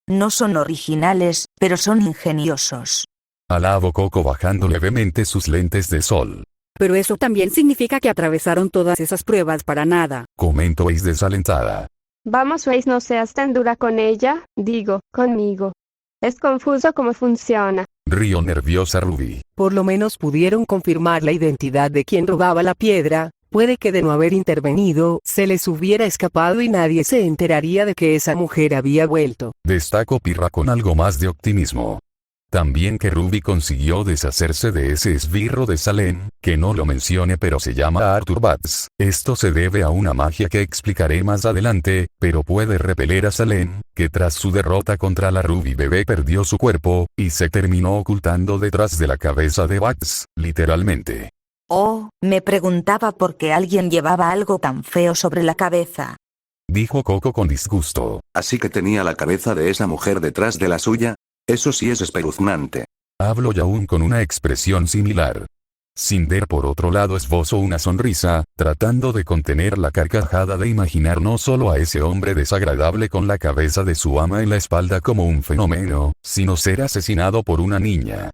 No son originales, pero son ingeniosos. Alabó Coco bajando levemente sus lentes de sol. Pero eso también significa que atravesaron todas esas pruebas para nada. Comentó Weiss desalentada. Vamos, Weiss, no seas tan dura con ella, digo, conmigo. Es confuso cómo funciona. Rió nerviosa Ruby. Por lo menos pudieron confirmar la identidad de quien robaba la piedra. Puede que de no haber intervenido, se les hubiera escapado y nadie se enteraría de que esa mujer había vuelto. Destacó Pirra con algo más de optimismo. También que Ruby consiguió deshacerse de ese esbirro de Salem, que no lo mencione pero se llama Arthur Batts. Esto se debe a una magia que explicaré más adelante, pero puede repeler a Salem, que tras su derrota contra la Ruby bebé perdió su cuerpo, y se terminó ocultando detrás de la cabeza de Batts, literalmente. Oh, me preguntaba por qué alguien llevaba algo tan feo sobre la cabeza. Dijo Coco con disgusto. Así que tenía la cabeza de esa mujer detrás de la suya. Eso sí es espeluznante. Habló Yaun con una expresión similar. Cinder por otro lado esbozó una sonrisa, tratando de contener la carcajada de imaginar no solo a ese hombre desagradable con la cabeza de su ama en la espalda como un fenómeno, sino ser asesinado por una niña.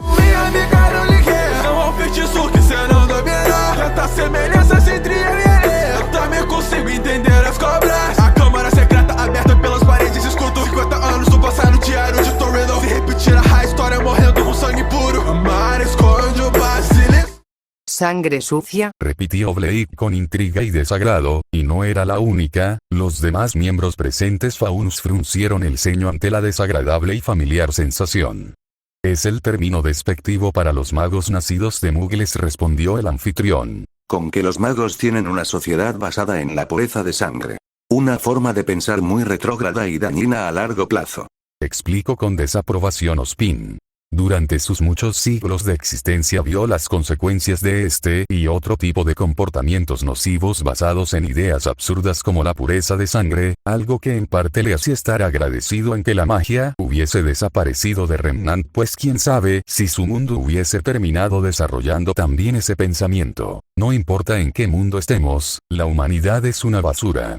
Minha amiga não liguei, não é um feitiço que cê não domina. Tanta semelhanças entre ele e ele. Eu também consigo entender as cobras. A câmara secreta aberta pelas paredes. Escuto 50 anos do passado diário de Torredo. Se repetir a história morrendo com sangue puro. O mar esconde o basilisco. Sangre sucia. Repitió Blake con intriga y desagrado, y no era la única. Los demás miembros presentes Faunus fruncieron el ceño ante la desagradable y familiar sensación. Es el término despectivo para los magos nacidos de mugles, respondió el anfitrión. Con que los magos tienen una sociedad basada en la pureza de sangre. Una forma de pensar muy retrógrada y dañina a largo plazo. Explicó con desaprobación Ospin. Durante sus muchos siglos de existencia vio las consecuencias de este y otro tipo de comportamientos nocivos basados en ideas absurdas como la pureza de sangre, algo que en parte le hacía estar agradecido en que la magia hubiese desaparecido de Remnant, pues quién sabe si su mundo hubiese terminado desarrollando también ese pensamiento. No importa en qué mundo estemos, la humanidad es una basura.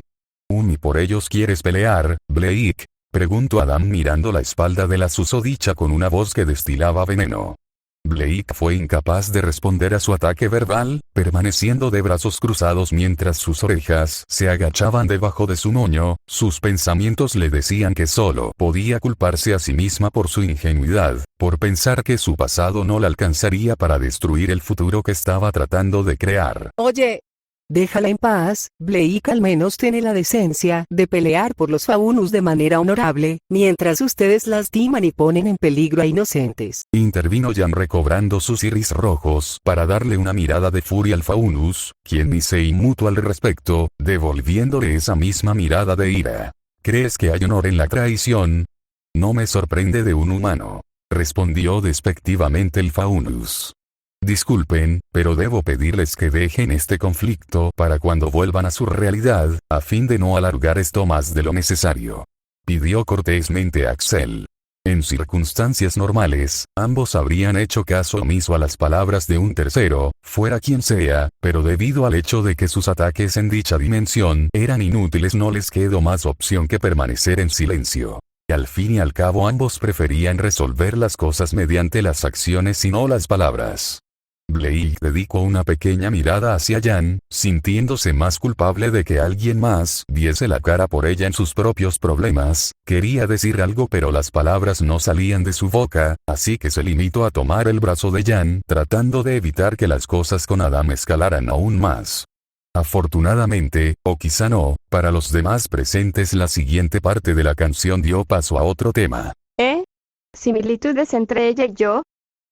¿Y por ellos quieres pelear, Blake? Preguntó Adam mirando la espalda de la susodicha con una voz que destilaba veneno. Blake fue incapaz de responder a su ataque verbal, permaneciendo de brazos cruzados mientras sus orejas se agachaban debajo de su moño. Sus pensamientos le decían que solo podía culparse a sí misma por su ingenuidad, por pensar que su pasado no la alcanzaría para destruir el futuro que estaba tratando de crear. Oye, déjala en paz. Blake al menos tiene la decencia de pelear por los Faunus de manera honorable, mientras ustedes lastiman y ponen en peligro a inocentes. Intervino Jan recobrando sus iris rojos para darle una mirada de furia al Faunus, quien ni se inmutó al respecto, devolviéndole esa misma mirada de ira. ¿Crees que hay honor en la traición? No me sorprende de un humano, respondió despectivamente el Faunus. Disculpen, pero debo pedirles que dejen este conflicto para cuando vuelvan a su realidad, a fin de no alargar esto más de lo necesario. Pidió cortésmente Axel. En circunstancias normales, ambos habrían hecho caso omiso a las palabras de un tercero, fuera quien sea, pero debido al hecho de que sus ataques en dicha dimensión eran inútiles no les quedó más opción que permanecer en silencio. Al fin y al cabo ambos preferían resolver las cosas mediante las acciones y no las palabras. Blake dedicó una pequeña mirada hacia Jan, sintiéndose más culpable de que alguien más diese la cara por ella en sus propios problemas. Quería decir algo pero las palabras no salían de su boca, así que se limitó a tomar el brazo de Jan, tratando de evitar que las cosas con Adam escalaran aún más. Afortunadamente, o quizá no, para los demás presentes la siguiente parte de la canción dio paso a otro tema. ¿Similitudes entre ella y yo?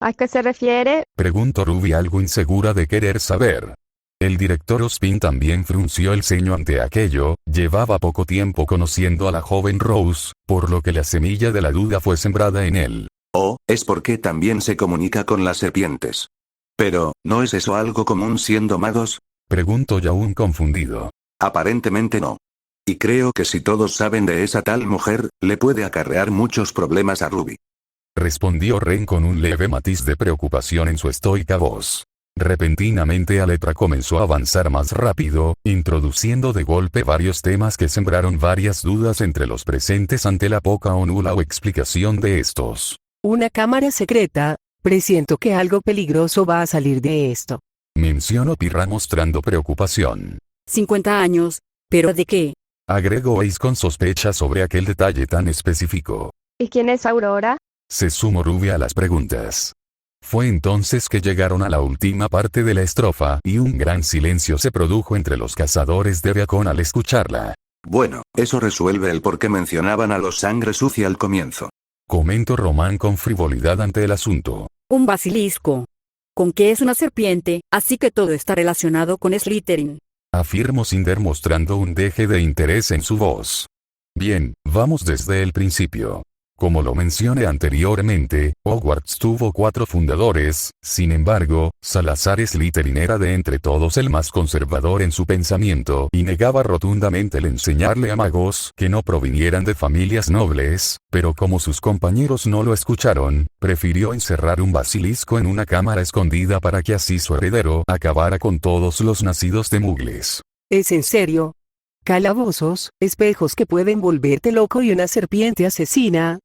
¿A qué se refiere? Preguntó Ruby algo insegura de querer saber. El director Ospin también frunció el ceño ante aquello, llevaba poco tiempo conociendo a la joven Rose, por lo que la semilla de la duda fue sembrada en él. Oh, es porque también se comunica con las serpientes. Pero, ¿no es eso algo común siendo magos? Preguntó Yaun confundido. Aparentemente no. Y creo que si todos saben de esa tal mujer, le puede acarrear muchos problemas a Ruby. Respondió Ren con un leve matiz de preocupación en su estoica voz. Repentinamente Aletra comenzó a avanzar más rápido, introduciendo de golpe varios temas que sembraron varias dudas entre los presentes ante la poca o nula explicación de estos. Una cámara secreta, presiento que algo peligroso va a salir de esto. Mencionó Pirra mostrando preocupación. 50 años, ¿pero de qué? Agregó Ace con sospecha sobre aquel detalle tan específico. ¿Y quién es Aurora? Se sumó Ruby a las preguntas. Fue entonces que llegaron a la última parte de la estrofa y un gran silencio se produjo entre los cazadores de Beacon al escucharla. Bueno, eso resuelve el por qué mencionaban a los sangre sucia al comienzo. Comentó Román con frivolidad ante el asunto. Un basilisco. Con que es una serpiente, así que todo está relacionado con Slytherin. Afirmó Cinder mostrando un deje de interés en su voz. Bien, vamos desde el principio. Como lo mencioné anteriormente, Hogwarts tuvo 4 fundadores, sin embargo, Salazar Slytherin era de entre todos el más conservador en su pensamiento y negaba rotundamente el enseñarle a magos que no provinieran de familias nobles, pero como sus compañeros no lo escucharon, prefirió encerrar un basilisco en una cámara escondida para que así su heredero acabara con todos los nacidos de mugles. ¿Es en serio? Calabozos, espejos que pueden volverte loco y una serpiente asesina.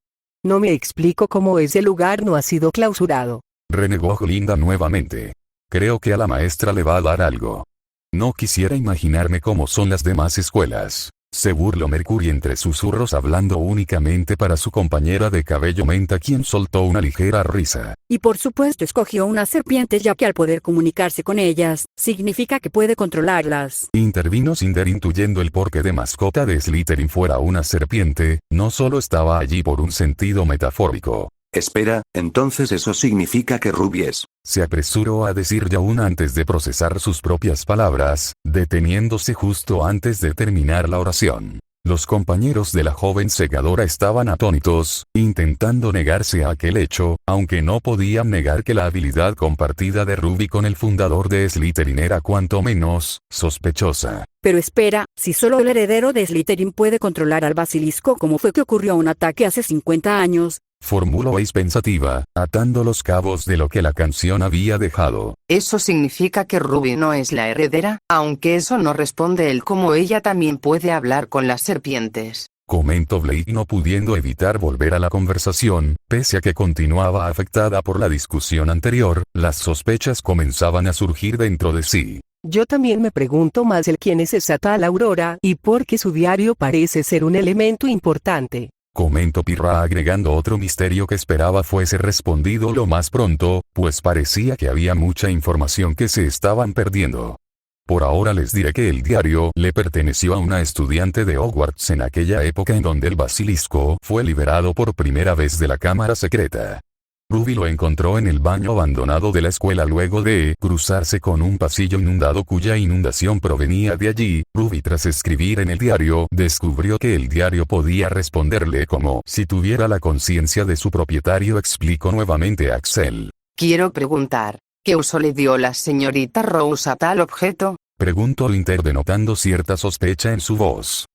No me explico cómo ese lugar no ha sido clausurado. Renegó Glinda nuevamente. Creo que a la maestra le va a dar algo. No quisiera imaginarme cómo son las demás escuelas. Se burló Mercury entre susurros hablando únicamente para su compañera de cabello menta, quien soltó una ligera risa. Y por supuesto escogió una serpiente ya que al poder comunicarse con ellas, significa que puede controlarlas. Intervino Cinder intuyendo el porqué de mascota de Slytherin fuera una serpiente, no solo estaba allí por un sentido metafórico. Espera, entonces eso significa que Ruby es. Se apresuró a decir Yaun antes de procesar sus propias palabras, deteniéndose justo antes de terminar la oración. Los compañeros de la joven segadora estaban atónitos, intentando negarse a aquel hecho, aunque no podían negar que la habilidad compartida de Ruby con el fundador de Slytherin era cuanto menos sospechosa. Pero espera, si solo el heredero de Slytherin puede controlar al basilisco, ¿cómo fue que ocurrió un ataque hace 50 años? Formuló Ace pensativa, atando los cabos de lo que la canción había dejado. Eso significa que Ruby no es la heredera, aunque eso no responde el cómo ella también puede hablar con las serpientes. Comentó Blake no pudiendo evitar volver a la conversación, pese a que continuaba afectada por la discusión anterior, las sospechas comenzaban a surgir dentro de sí. Yo también me pregunto más el quién es esa tal Aurora y por qué su diario parece ser un elemento importante. Comentó Pirra agregando otro misterio que esperaba fuese respondido lo más pronto, pues parecía que había mucha información que se estaban perdiendo. Por ahora les diré que el diario le perteneció a una estudiante de Hogwarts en aquella época en donde el basilisco fue liberado por primera vez de la cámara secreta. Ruby lo encontró en el baño abandonado de la escuela luego de cruzarse con un pasillo inundado cuya inundación provenía de allí. Ruby, tras escribir en el diario, descubrió que el diario podía responderle como si tuviera la conciencia de su propietario, explicó nuevamente Axel. Quiero preguntar, ¿qué uso le dio la señorita Rose a tal objeto? Preguntó Linter denotando cierta sospecha en su voz.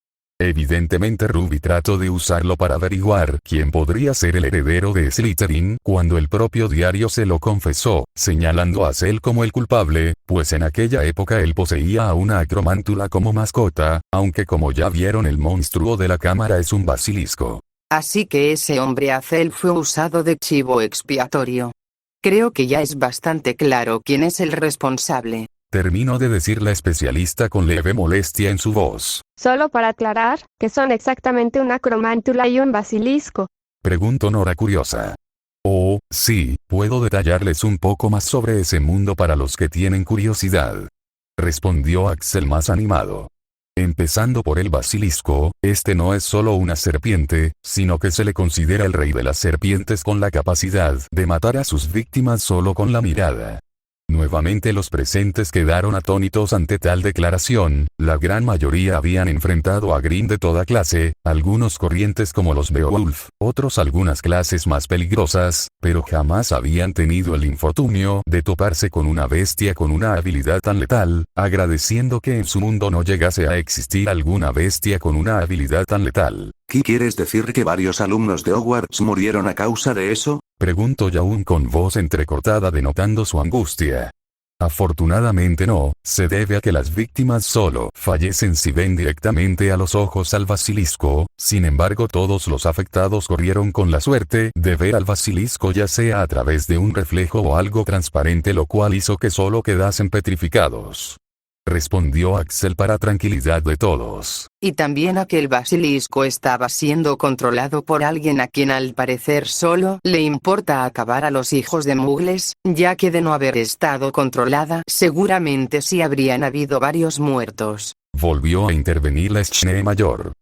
Evidentemente Ruby trató de usarlo para averiguar quién podría ser el heredero de Slytherin cuando el propio diario se lo confesó, señalando a Cell como el culpable, pues en aquella época él poseía a una acromántula como mascota, aunque como ya vieron el monstruo de la cámara es un basilisco. Así que ese hombre Azel fue usado de chivo expiatorio. Creo que ya es bastante claro quién es el responsable. Terminó de decir la especialista con leve molestia en su voz. Solo para aclarar, ¿qué son exactamente una acromántula y un basilisco? Preguntó Nora curiosa. Oh, sí, puedo detallarles un poco más sobre ese mundo para los que tienen curiosidad. Respondió Axel más animado. Empezando por el basilisco, este no es solo una serpiente, sino que se le considera el rey de las serpientes con la capacidad de matar a sus víctimas solo con la mirada. Nuevamente los presentes quedaron atónitos ante tal declaración. La gran mayoría habían enfrentado a Grimm de toda clase, algunos corrientes como los Beowulf, otros algunas clases más peligrosas, pero jamás habían tenido el infortunio de toparse con una bestia con una habilidad tan letal, agradeciendo que en su mundo no llegase a existir alguna bestia con una habilidad tan letal. ¿Qué quieres decir que varios alumnos de Hogwarts murieron a causa de eso? Preguntó Yaun con voz entrecortada denotando su angustia. Afortunadamente no, se debe a que las víctimas solo fallecen si ven directamente a los ojos al basilisco, sin embargo todos los afectados corrieron con la suerte de ver al basilisco ya sea a través de un reflejo o algo transparente, lo cual hizo que solo quedasen petrificados. Respondió Axel para tranquilidad de todos. Y también a que el basilisco estaba siendo controlado por alguien a quien al parecer solo le importa acabar a los hijos de Muggles, ya que de no haber estado controlada seguramente sí habrían habido varios muertos. Volvió a intervenir la Schnee mayor.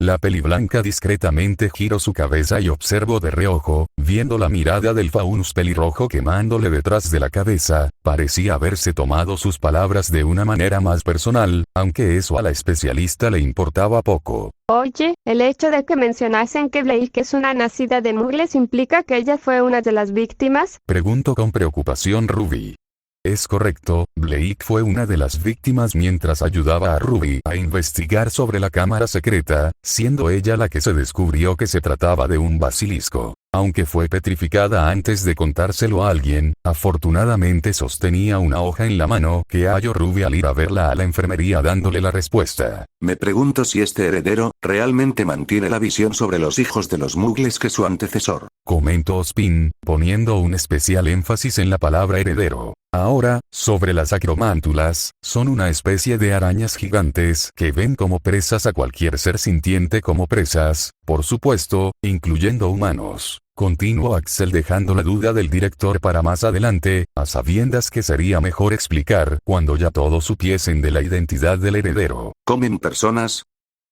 La peliblanca discretamente giró su cabeza y observó de reojo, viendo la mirada del Faunus pelirrojo quemándole detrás de la cabeza, parecía haberse tomado sus palabras de una manera más personal, aunque eso a la especialista le importaba poco. Oye, el hecho de que mencionasen que Blake es una nacida de Muggles implica que ella fue una de las víctimas. Preguntó con preocupación Ruby. Es correcto, Blake fue una de las víctimas mientras ayudaba a Ruby a investigar sobre la cámara secreta, siendo ella la que se descubrió que se trataba de un basilisco. Aunque fue petrificada antes de contárselo a alguien, afortunadamente sostenía una hoja en la mano que halló Ruby al ir a verla a la enfermería dándole la respuesta. Me pregunto si este heredero realmente mantiene la visión sobre los hijos de los Muggles que su antecesor. Comentó Spin, poniendo un especial énfasis en la palabra heredero. Ahora, sobre las acromántulas, son una especie de arañas gigantes que ven como presas a cualquier ser sintiente como presas, por supuesto, incluyendo humanos. Continuó Axel dejando la duda del director para más adelante, a sabiendas que sería mejor explicar cuando ya todos supiesen de la identidad del heredero. ¿Comen personas?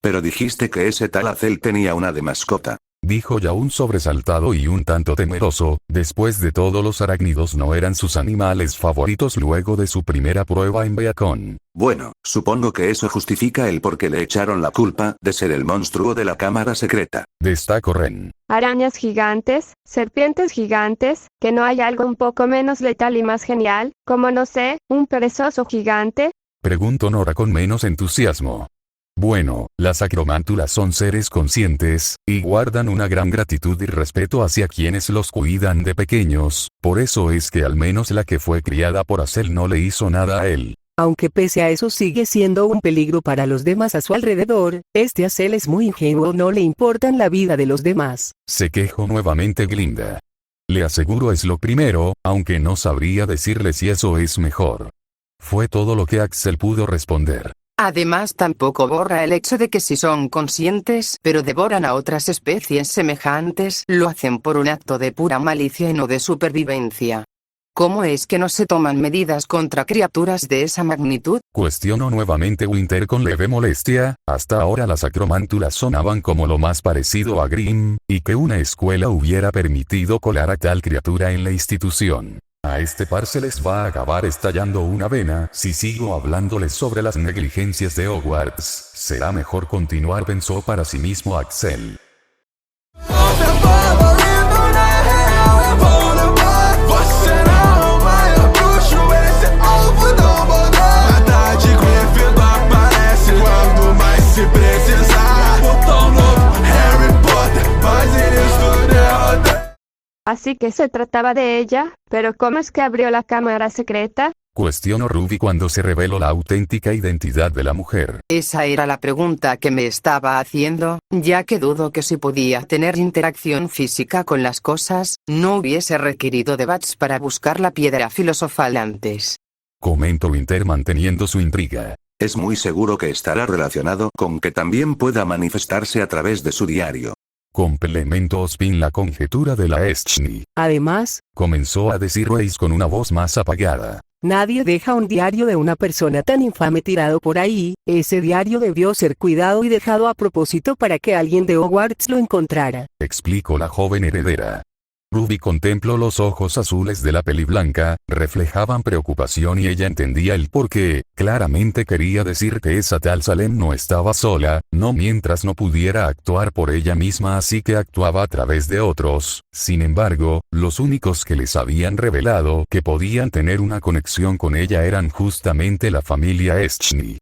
Pero dijiste que ese tal Azel tenía una de mascota. Dijo Yaun sobresaltado y un tanto temeroso, después de todo los arácnidos no eran sus animales favoritos luego de su primera prueba en Beacon. Bueno, supongo que eso justifica el por qué le echaron la culpa de ser el monstruo de la cámara secreta. Destacó Ren. Arañas gigantes, serpientes gigantes, que no hay algo un poco menos letal y más genial, como no sé, un perezoso gigante. Preguntó Nora con menos entusiasmo. Bueno, las acromántulas son seres conscientes, y guardan una gran gratitud y respeto hacia quienes los cuidan de pequeños, por eso es que al menos la que fue criada por Azel no le hizo nada a él. Aunque pese a eso sigue siendo un peligro para los demás a su alrededor, este Azel es muy ingenuo, no le importan la vida de los demás. Se quejó nuevamente Glinda. Le aseguro es lo primero, aunque no sabría decirle si eso es mejor. Fue todo lo que Axel pudo responder. Además tampoco borra el hecho de que si son conscientes pero devoran a otras especies semejantes, lo hacen por un acto de pura malicia y no de supervivencia. ¿Cómo es que no se toman medidas contra criaturas de esa magnitud? Cuestionó nuevamente Winter con leve molestia. Hasta ahora las acromántulas sonaban como lo más parecido a Grimm, y que una escuela hubiera permitido colar a tal criatura en la institución. A este par se les va a acabar estallando una vena si sigo hablándoles sobre las negligencias de Hogwarts. Será mejor continuar, pensó para sí mismo Axel. Así que se trataba de ella, pero ¿cómo es que abrió la cámara secreta? Cuestionó Ruby cuando se reveló la auténtica identidad de la mujer. Esa era la pregunta que me estaba haciendo, ya que dudo que si podía tener interacción física con las cosas, no hubiese requerido de Bats para buscar la piedra filosofal antes. Comentó Winter manteniendo su intriga. Es muy seguro que estará relacionado con que también pueda manifestarse a través de su diario. Complementó Spin la conjetura de la Schnee. Además, comenzó a decir Reis con una voz más apagada. Nadie deja un diario de una persona tan infame tirado por ahí. Ese diario debió ser cuidado y dejado a propósito para que alguien de Hogwarts lo encontrara, explicó la joven heredera. Ruby contempló los ojos azules de la peliblanca, reflejaban preocupación y ella entendía el porqué. Claramente quería decir que esa tal Salem no estaba sola, no mientras no pudiera actuar por ella misma, así que actuaba a través de otros. Sin embargo, los únicos que les habían revelado que podían tener una conexión con ella eran justamente la familia Eschny.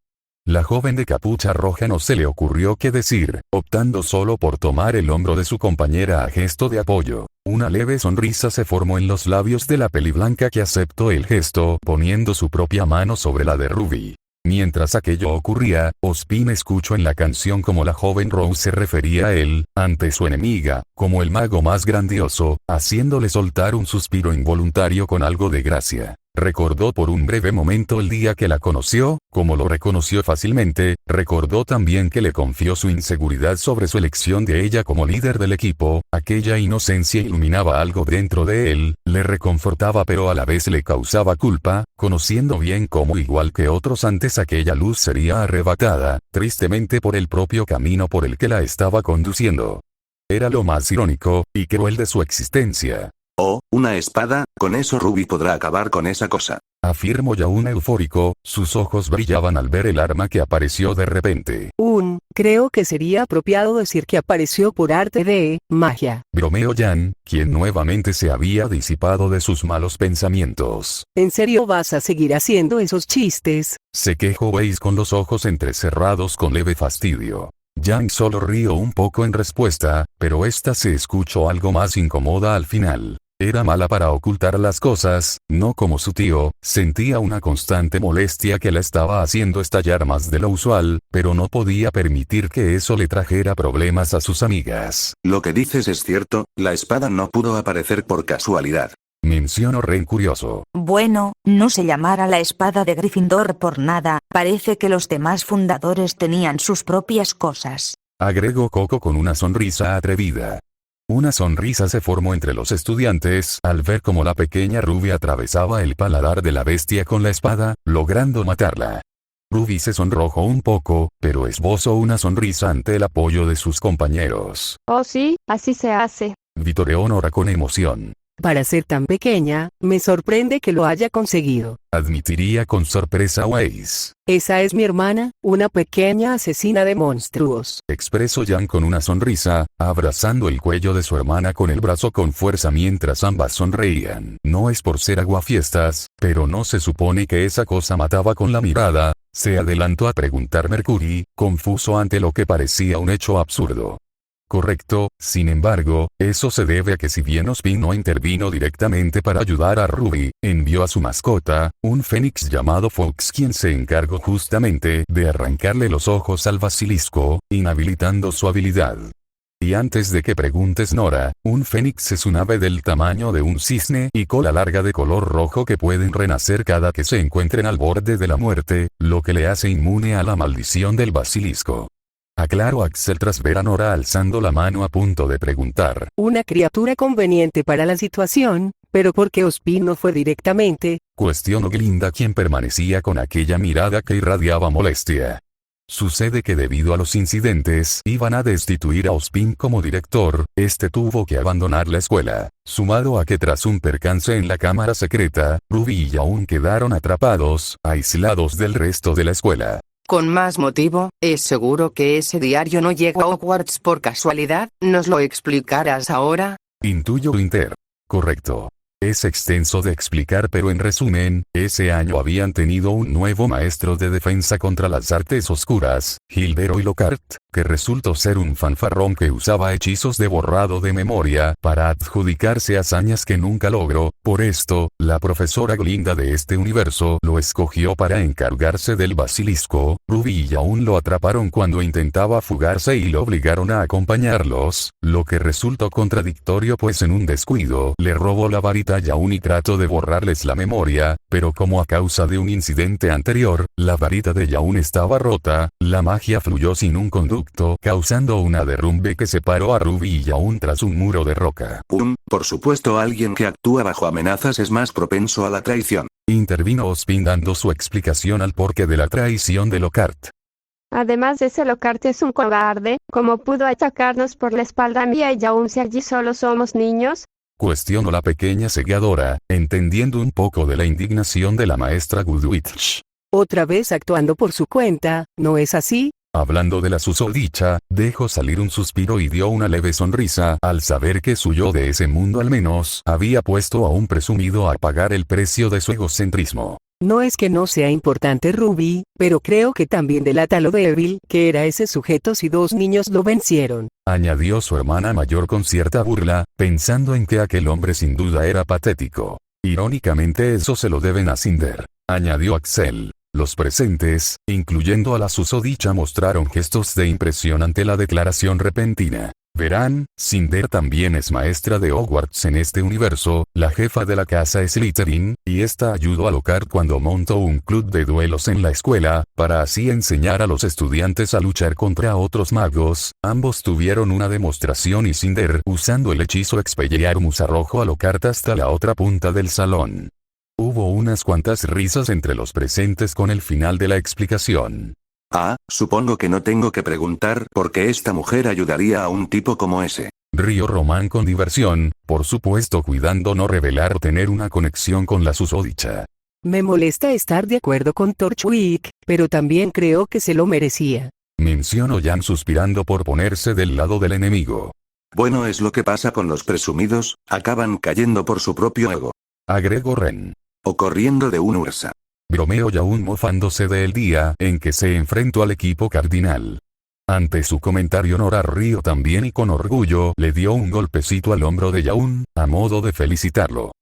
La joven de capucha roja no se le ocurrió qué decir, optando solo por tomar el hombro de su compañera a gesto de apoyo. Una leve sonrisa se formó en los labios de la peliblanca, que aceptó el gesto, poniendo su propia mano sobre la de Ruby. Mientras aquello ocurría, Ospin escuchó en la canción como la joven Rose se refería a él, ante su enemiga, como el mago más grandioso, haciéndole soltar un suspiro involuntario con algo de gracia. Recordó por un breve momento el día que la conoció, como lo reconoció fácilmente. Recordó también que le confió su inseguridad sobre su elección de ella como líder del equipo. Aquella inocencia iluminaba algo dentro de él, le reconfortaba pero a la vez le causaba culpa, conociendo bien cómo, igual que otros antes, aquella luz sería arrebatada, tristemente, por el propio camino por el que la estaba conduciendo. Era lo más irónico y cruel de su existencia. Oh, una espada, con eso Ruby podrá acabar con esa cosa, afirmó Yaun eufórico, sus ojos brillaban al ver el arma que apareció de repente. Creo que sería apropiado decir que apareció por arte de magia, bromeó Jan, quien nuevamente se había disipado de sus malos pensamientos. ¿En serio vas a seguir haciendo esos chistes? Se quejó Weiss con los ojos entrecerrados con leve fastidio. Jan solo rió un poco en respuesta, pero esta se escuchó algo más incómoda al final. Era mala para ocultar las cosas, no como su tío. Sentía una constante molestia que la estaba haciendo estallar más de lo usual, pero no podía permitir que eso le trajera problemas a sus amigas. Lo que dices es cierto, la espada no pudo aparecer por casualidad, mencionó Ren curioso. Bueno, no se llamara la espada de Gryffindor por nada, parece que los demás fundadores tenían sus propias cosas, agregó Coco con una sonrisa atrevida. Una sonrisa se formó entre los estudiantes al ver cómo la pequeña Ruby atravesaba el paladar de la bestia con la espada, logrando matarla. Ruby se sonrojó un poco, pero esbozó una sonrisa ante el apoyo de sus compañeros. Oh sí, así se hace, vitoreó Nora con emoción. Para ser tan pequeña, me sorprende que lo haya conseguido, admitiría con sorpresa Weiss. Esa es mi hermana, una pequeña asesina de monstruos, expresó Jan con una sonrisa, abrazando el cuello de su hermana con el brazo con fuerza mientras ambas sonreían. No es por ser aguafiestas, pero ¿no se supone que esa cosa mataba con la mirada? Se adelantó a preguntar Mercury, confuso ante lo que parecía un hecho absurdo. Correcto, sin embargo, eso se debe a que si bien Ospin no intervino directamente para ayudar a Ruby, envió a su mascota, un fénix llamado Fox, quien se encargó justamente de arrancarle los ojos al basilisco, inhabilitando su habilidad. Y antes de que preguntes Nora, un fénix es un ave del tamaño de un cisne y cola larga de color rojo que pueden renacer cada que se encuentren al borde de la muerte, lo que le hace inmune a la maldición del basilisco. Aclaró Axel tras ver a Nora alzando la mano a punto de preguntar. Una criatura conveniente para la situación, pero ¿por qué Ospin no fue directamente? Cuestionó Glinda, quien permanecía con aquella mirada que irradiaba molestia. Sucede que debido a los incidentes iban a destituir a Ospin como director, este tuvo que abandonar la escuela, sumado a que tras un percance en la cámara secreta, Ruby y Yaun quedaron atrapados, aislados del resto de la escuela. Con más motivo, es seguro que ese diario no llegó a Hogwarts por casualidad. ¿Nos lo explicarás ahora? Intuyo Winter. Correcto. Es extenso de explicar, pero en resumen, ese año habían tenido un nuevo maestro de defensa contra las artes oscuras, Gilderoy Lockhart, que resultó ser un fanfarrón que usaba hechizos de borrado de memoria para adjudicarse hazañas que nunca logró. Por esto, la profesora Glinda de este universo lo escogió para encargarse del basilisco. Ruby y Yaun lo atraparon cuando intentaba fugarse y lo obligaron a acompañarlos, lo que resultó contradictorio pues en un descuido le robó la varita a Yaun y trató de borrarles la memoria, pero como a causa de un incidente anterior, la varita de Yaun estaba rota, la magia fluyó sin un conducto acueducto causando una derrumbe que separó a Ruby y Yaun tras un muro de roca. Por supuesto alguien que actúa bajo amenazas es más propenso a la traición. Intervino Ozpin dando su explicación al porqué de la traición de Lockhart. Además de ese Lockhart es un cobarde, ¿cómo pudo atacarnos por la espalda mía y aún si allí solo somos niños? Cuestionó la pequeña segadora, entendiendo un poco de la indignación de la maestra Goodwitch. Otra vez actuando por su cuenta, ¿no es así? Hablando de la susodicha, dejó salir un suspiro y dio una leve sonrisa al saber que su yo de ese mundo al menos había puesto a un presumido a pagar el precio de su egocentrismo. No es que no sea importante Ruby, pero creo que también delata lo débil que era ese sujeto si dos niños lo vencieron. Añadió su hermana mayor con cierta burla, pensando en que aquel hombre sin duda era patético. Irónicamente eso se lo deben a Cinder, añadió Axel. Los presentes, incluyendo a la susodicha, mostraron gestos de impresión ante la declaración repentina. Verán, Cinder también es maestra de Hogwarts en este universo, la jefa de la casa Slytherin, y esta ayudó a Lockhart cuando montó un club de duelos en la escuela, para así enseñar a los estudiantes a luchar contra otros magos. Ambos tuvieron una demostración y Cinder, usando el hechizo Expelliarmus, arrojó a Lockhart hasta la otra punta del salón. Hubo unas cuantas risas entre los presentes con el final de la explicación. Supongo que no tengo que preguntar por qué esta mujer ayudaría a un tipo como ese. Rió Román con diversión, por supuesto cuidando no revelar o tener una conexión con la susodicha. Me molesta estar de acuerdo con Torchwick, pero también creo que se lo merecía. Mencionó Jan suspirando por ponerse del lado del enemigo. Bueno, es lo que pasa con los presumidos, acaban cayendo por su propio ego. Agregó Ren. O corriendo de un Ursa. Bromeó Yaun mofándose del día en que se enfrentó al equipo cardinal. Ante su comentario Nora rió también y con orgullo le dio un golpecito al hombro de Yaun, a modo de felicitarlo.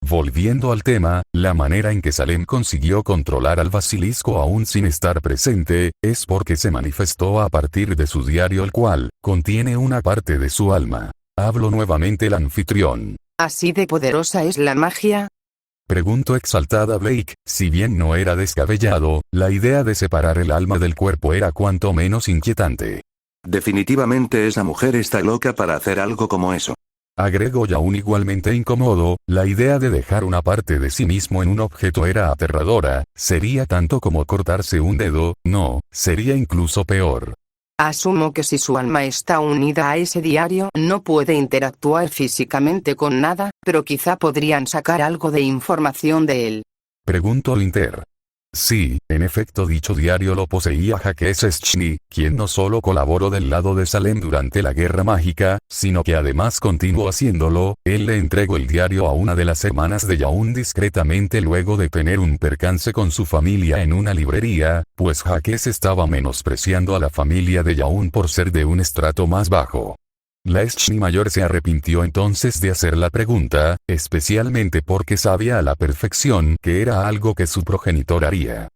Volviendo al tema, la manera en que Salem consiguió controlar al basilisco aún sin estar presente, es porque se manifestó a partir de su diario, el cual contiene una parte de su alma. Habló nuevamente el anfitrión. ¿Así de poderosa es la magia? Preguntó exaltada Blake. Si bien no era descabellado, la idea de separar el alma del cuerpo era cuanto menos inquietante. Definitivamente esa mujer está loca para hacer algo como eso. Agregó Yaun igualmente incómodo, la idea de dejar una parte de sí mismo en un objeto era aterradora, sería tanto como cortarse un dedo, no, sería incluso peor. Asumo que si su alma está unida a ese diario no puede interactuar físicamente con nada, pero quizá podrían sacar algo de información de él. Preguntó Linter. Sí, en efecto dicho diario lo poseía Jaques Schni, quien no solo colaboró del lado de Salem durante la Guerra Mágica, sino que además continuó haciéndolo. Él le entregó el diario a una de las hermanas de Yaun discretamente luego de tener un percance con su familia en una librería, pues Jaques estaba menospreciando a la familia de Yaun por ser de un estrato más bajo. La Schni mayor se arrepintió entonces de hacer la pregunta, especialmente porque sabía a la perfección que era algo que su progenitor haría.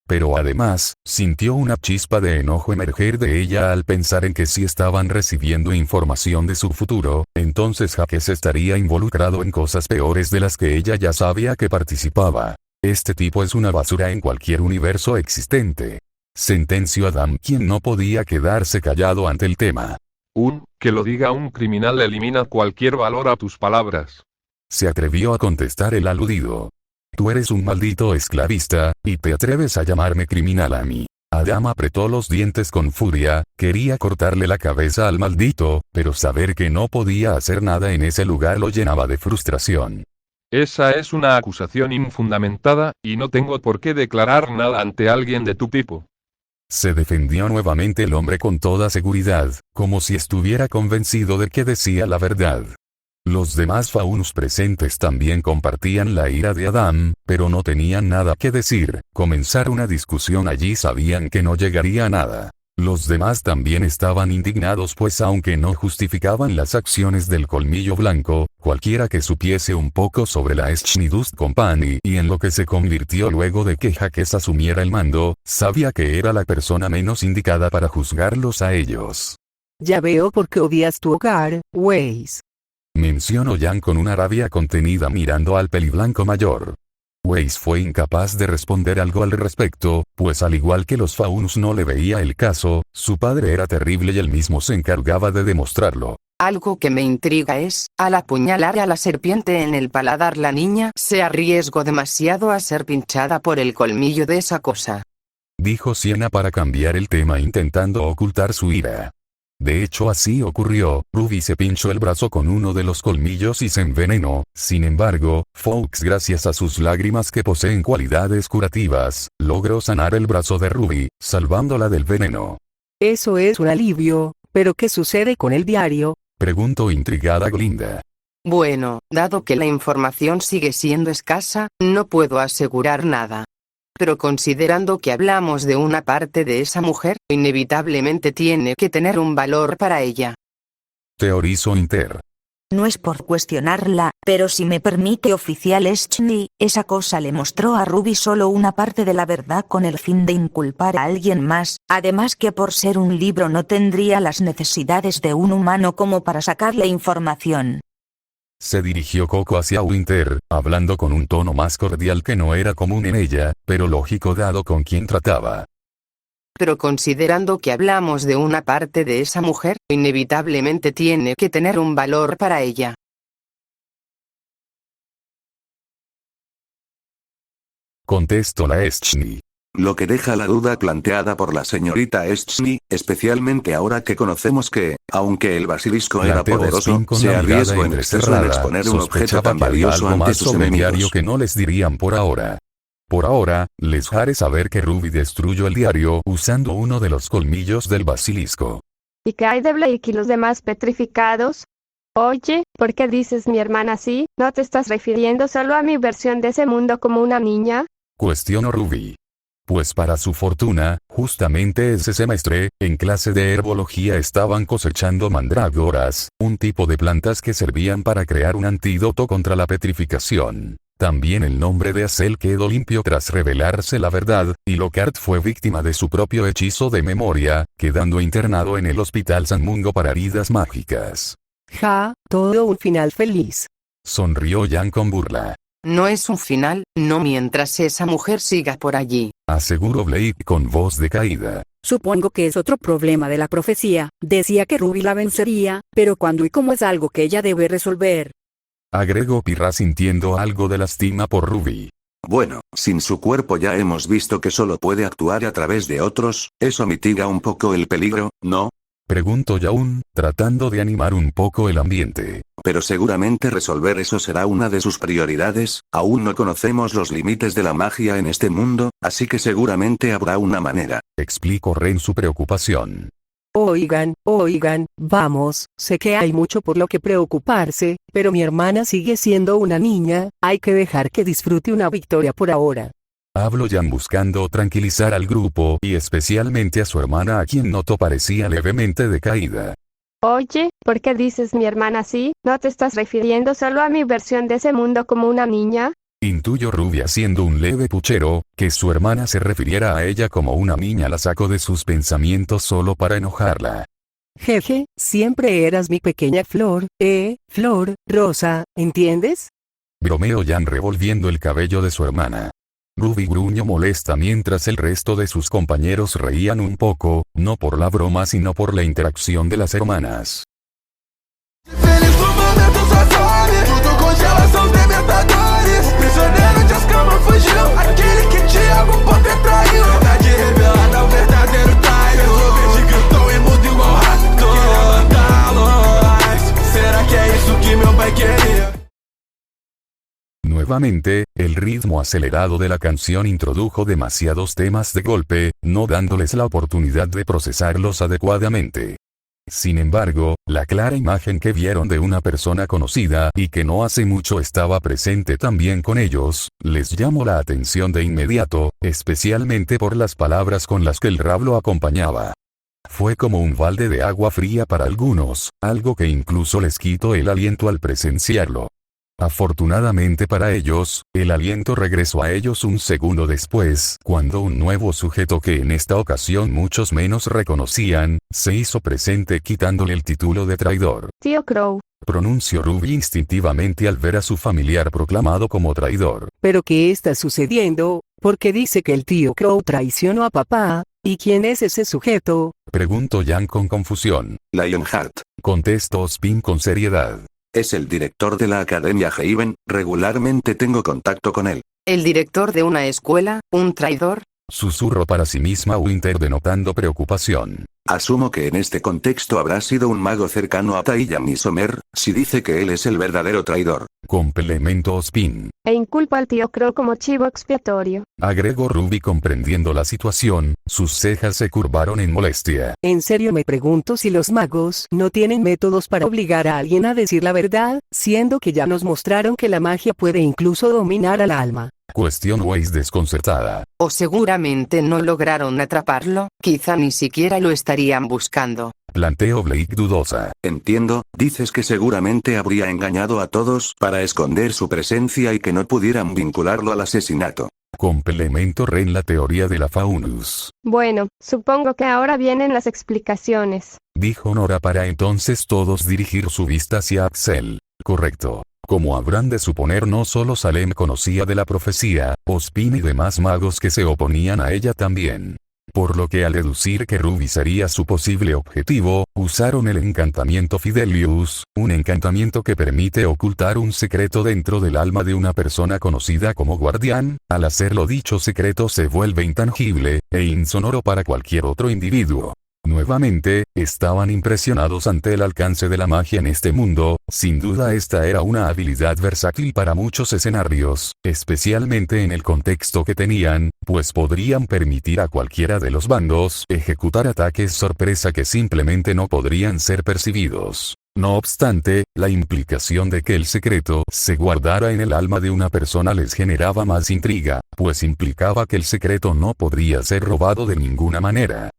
Pero además, sintió una chispa de enojo emerger de ella al pensar en que si estaban recibiendo información de su futuro, entonces Jaques estaría involucrado en cosas peores de las que ella ya sabía que participaba. Este tipo es una basura en cualquier universo existente. Sentenció Adam, quien no podía quedarse callado ante el tema. Que lo diga un criminal elimina cualquier valor a tus palabras. Se atrevió a contestar el aludido. Tú eres un maldito esclavista, y te atreves a llamarme criminal a mí. Adam apretó los dientes con furia, quería cortarle la cabeza al maldito, pero saber que no podía hacer nada en ese lugar lo llenaba de frustración. Esa es una acusación infundamentada, y no tengo por qué declarar nada ante alguien de tu tipo. Se defendió nuevamente el hombre con toda seguridad, como si estuviera convencido de que decía la verdad. Los demás faunos presentes también compartían la ira de Adam, pero no tenían nada que decir. Comenzar una discusión allí sabían que no llegaría a nada. Los demás también estaban indignados, pues aunque no justificaban las acciones del Colmillo Blanco, cualquiera que supiese un poco sobre la Schni Dust Company y en lo que se convirtió luego de que Jaques asumiera el mando, sabía que era la persona menos indicada para juzgarlos a ellos. Ya veo por qué odias tu hogar, Weiss. Mencionó Jan con una rabia contenida mirando al peliblanco mayor. Weiss fue incapaz de responder algo al respecto, pues al igual que los Faunus no le veía el caso, su padre era terrible y él mismo se encargaba de demostrarlo. Algo que me intriga es, al apuñalar a la serpiente en el paladar la niña se arriesgó demasiado a ser pinchada por el colmillo de esa cosa. Dijo Sienna para cambiar el tema intentando ocultar su ira. De hecho así ocurrió, Ruby se pinchó el brazo con uno de los colmillos y se envenenó. Sin embargo, Fawkes, gracias a sus lágrimas que poseen cualidades curativas, logró sanar el brazo de Ruby, salvándola del veneno. Eso es un alivio, pero ¿qué sucede con el diario? Preguntó intrigada Glinda. Bueno, dado que la información sigue siendo escasa, no puedo asegurar nada. Pero considerando que hablamos de una parte de esa mujer, inevitablemente tiene que tener un valor para ella. Teorizó Inter. No es por cuestionarla, pero si me permite oficial Eschny, esa cosa le mostró a Ruby solo una parte de la verdad con el fin de inculpar a alguien más, además que por ser un libro no tendría las necesidades de un humano como para sacarle información. Se dirigió Coco hacia Winter, hablando con un tono más cordial que no era común en ella, pero lógico dado con quien trataba. Pero considerando que hablamos de una parte de esa mujer, inevitablemente tiene que tener un valor para ella. Contestó la Eschny. Lo que deja la duda planteada por la señorita Eschny, especialmente ahora que conocemos que, aunque el basilisco era poderoso, se arriesgó en exceso en exponer un objeto tan valioso ante sus enemigos. Que no les dirían por ahora. Por ahora, les haré saber que Ruby destruyó el diario usando uno de los colmillos del basilisco. ¿Y qué hay de Blake y los demás petrificados? Oye, ¿por qué dices mi hermana así? ¿No te estás refiriendo solo a mi versión de ese mundo como una niña? Cuestionó Ruby. Pues para su fortuna, justamente ese semestre, en clase de herbología estaban cosechando mandrágoras, un tipo de plantas que servían para crear un antídoto contra la petrificación. También el nombre de Hazel quedó limpio tras revelarse la verdad, y Lockhart fue víctima de su propio hechizo de memoria, quedando internado en el Hospital San Mungo para heridas mágicas. Ja, todo un final feliz. Sonrió Jan con burla. No es un final, no mientras esa mujer siga por allí. Aseguró Blake con voz decaída. Supongo que es otro problema de la profecía. Decía que Ruby la vencería, pero cuándo y cómo es algo que ella debe resolver. Agregó Pirra sintiendo algo de lástima por Ruby. Bueno, sin su cuerpo ya hemos visto que solo puede actuar a través de otros, eso mitiga un poco el peligro, ¿no? Preguntó Yaun, tratando de animar un poco el ambiente. Pero seguramente resolver eso será una de sus prioridades, aún no conocemos los límites de la magia en este mundo, así que seguramente habrá una manera. Explicó Ren su preocupación. Oigan, vamos, sé que hay mucho por lo que preocuparse, pero mi hermana sigue siendo una niña, hay que dejar que disfrute una victoria por ahora. Habló Jan buscando tranquilizar al grupo y especialmente a su hermana a quien notó parecía levemente decaída. Oye, ¿por qué dices mi hermana así? ¿No te estás refiriendo solo a mi versión de ese mundo como una niña? Intuyó Ruby haciendo un leve puchero, que su hermana se refiriera a ella como una niña la sacó de sus pensamientos solo para enojarla. Jeje, siempre eras mi pequeña flor, flor, rosa, ¿entiendes? Bromeó Jan revolviendo el cabello de su hermana. Ruby gruñó molesta mientras el resto de sus compañeros reían un poco, no por la broma sino por la interacción de las hermanas. Feliz no momento só some, tudo congela, são dementadores. Prisioneiro de escama fugiu, aquele que Thiago Potter traiu. Verdade revelada, o verdadeiro Tiger. O verde gritou e mudo igual rato. Queria matá-los, será que é isso que meu pai queria? Nuevamente, el ritmo acelerado de la canción introdujo demasiados temas de golpe, no dándoles la oportunidad de procesarlos adecuadamente. Sin embargo, la clara imagen que vieron de una persona conocida y que no hace mucho estaba presente también con ellos, les llamó la atención de inmediato, especialmente por las palabras con las que el rab lo acompañaba. Fue como un balde de agua fría para algunos, algo que incluso les quitó el aliento al presenciarlo. Afortunadamente para ellos, el aliento regresó a ellos un segundo después, cuando un nuevo sujeto que en esta ocasión muchos menos reconocían, se hizo presente quitándole el título de traidor. Tío Crow. Pronunció Ruby instintivamente al ver a su familiar proclamado como traidor. ¿Pero qué está sucediendo? Porque dice que el tío Crow traicionó a papá. ¿Y quién es ese sujeto? Preguntó Jan con confusión. Lionheart. Contestó Spin con seriedad. Es el director de la Academia Haven, regularmente tengo contacto con él. ¿El director de una escuela, un traidor? Susurró para sí misma Winter denotando preocupación. Asumo que en este contexto habrá sido un mago cercano a Taiyan y Somer, si dice que él es el verdadero traidor. Complementó Spin. E inculpa al tío Crow como chivo expiatorio. Agregó Ruby comprendiendo la situación, sus cejas se curvaron en molestia. En serio me pregunto si los magos no tienen métodos para obligar a alguien a decir la verdad, siendo que ya nos mostraron que la magia puede incluso dominar al alma. Cuestionó Weiss desconcertada. O seguramente no lograron atraparlo, quizá ni siquiera lo estarían buscando. Planteó Blake dudosa. Entiendo, dices que seguramente habría engañado a todos para esconder su presencia y que no pudieran vincularlo al asesinato. Complemento Ren la teoría de la Faunus. Bueno, supongo que ahora vienen las explicaciones. Dijo Nora para entonces todos dirigir su vista hacia Axel. Correcto. Como habrán de suponer, no solo Salem conocía de la profecía, Ospin y demás magos que se oponían a ella también. Por lo que al deducir que Ruby sería su posible objetivo, usaron el encantamiento Fidelius, un encantamiento que permite ocultar un secreto dentro del alma de una persona conocida como guardián. Al hacerlo, dicho secreto se vuelve intangible e insonoro para cualquier otro individuo. Nuevamente, estaban impresionados ante el alcance de la magia en este mundo. Sin duda esta era una habilidad versátil para muchos escenarios, especialmente en el contexto que tenían, pues podrían permitir a cualquiera de los bandos ejecutar ataques sorpresa que simplemente no podrían ser percibidos. No obstante, la implicación de que el secreto se guardara en el alma de una persona les generaba más intriga, pues implicaba que el secreto no podría ser robado de ninguna manera.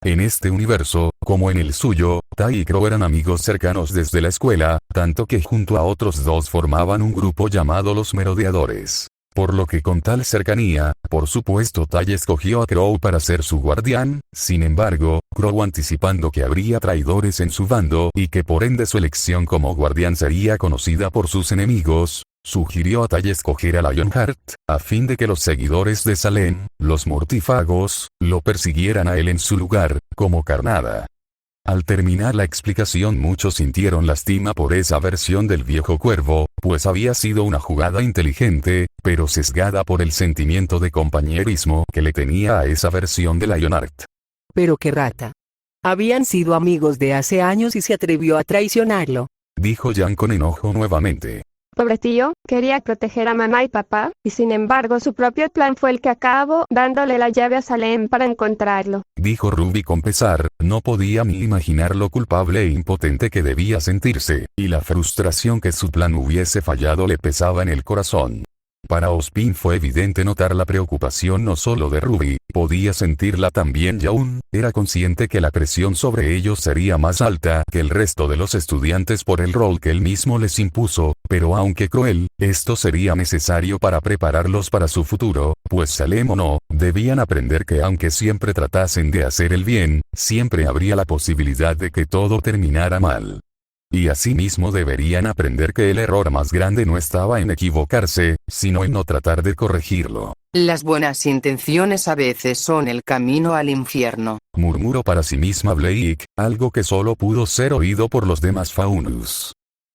En este universo, como en el suyo, Tai y Crow eran amigos cercanos desde la escuela, tanto que junto a otros dos formaban un grupo llamado los Merodeadores. Por lo que con tal cercanía, por supuesto Tai escogió a Crow para ser su guardián. Sin embargo, Crow, anticipando que habría traidores en su bando y que por ende su elección como guardián sería conocida por sus enemigos, sugirió a Tai escoger a Lionheart, a fin de que los seguidores de Salem, los mortífagos, lo persiguieran a él en su lugar, como carnada. Al terminar la explicación, muchos sintieron lástima por esa versión del viejo cuervo, pues había sido una jugada inteligente, pero sesgada por el sentimiento de compañerismo que le tenía a esa versión de Lionheart. Pero qué rata. Habían sido amigos de hace años y se atrevió a traicionarlo. Dijo Jan con enojo nuevamente. Pobre tío, quería proteger a mamá y papá, y sin embargo su propio plan fue el que acabó dándole la llave a Salem para encontrarlo. Dijo Ruby con pesar, no podía ni imaginar lo culpable e impotente que debía sentirse, y la frustración que su plan hubiese fallado le pesaba en el corazón. Para Ospin fue evidente notar la preocupación no solo de Ruby, podía sentirla también Yaun. Era consciente que la presión sobre ellos sería más alta que el resto de los estudiantes por el rol que él mismo les impuso, pero aunque cruel, esto sería necesario para prepararlos para su futuro, pues Salem o no, debían aprender que aunque siempre tratasen de hacer el bien, siempre habría la posibilidad de que todo terminara mal. Y asimismo deberían aprender que el error más grande no estaba en equivocarse, sino en no tratar de corregirlo. Las buenas intenciones a veces son el camino al infierno. Murmuró para sí misma Blake, algo que solo pudo ser oído por los demás Faunus.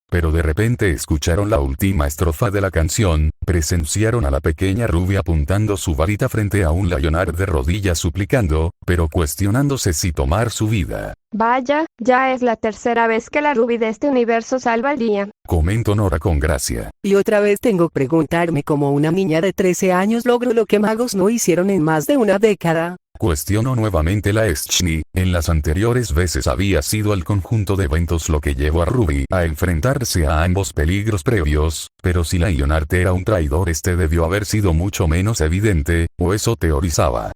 Pero de repente escucharon la última estrofa de la canción, presenciaron a la pequeña Ruby apuntando su varita frente a un Lionheart de rodillas suplicando, pero cuestionándose si tomar su vida. Vaya, ya es la tercera vez que la Ruby de este universo salva el día. Comentó Nora con gracia. Y otra vez tengo que preguntarme cómo una niña de 13 años logró lo que magos no hicieron en más de una década. Cuestionó nuevamente la Eschni. En las anteriores veces había sido el conjunto de eventos lo que llevó a Ruby a enfrentarse a ambos peligros previos, pero si Lionheart era un traidor, este debió haber sido mucho menos evidente, o eso teorizaba.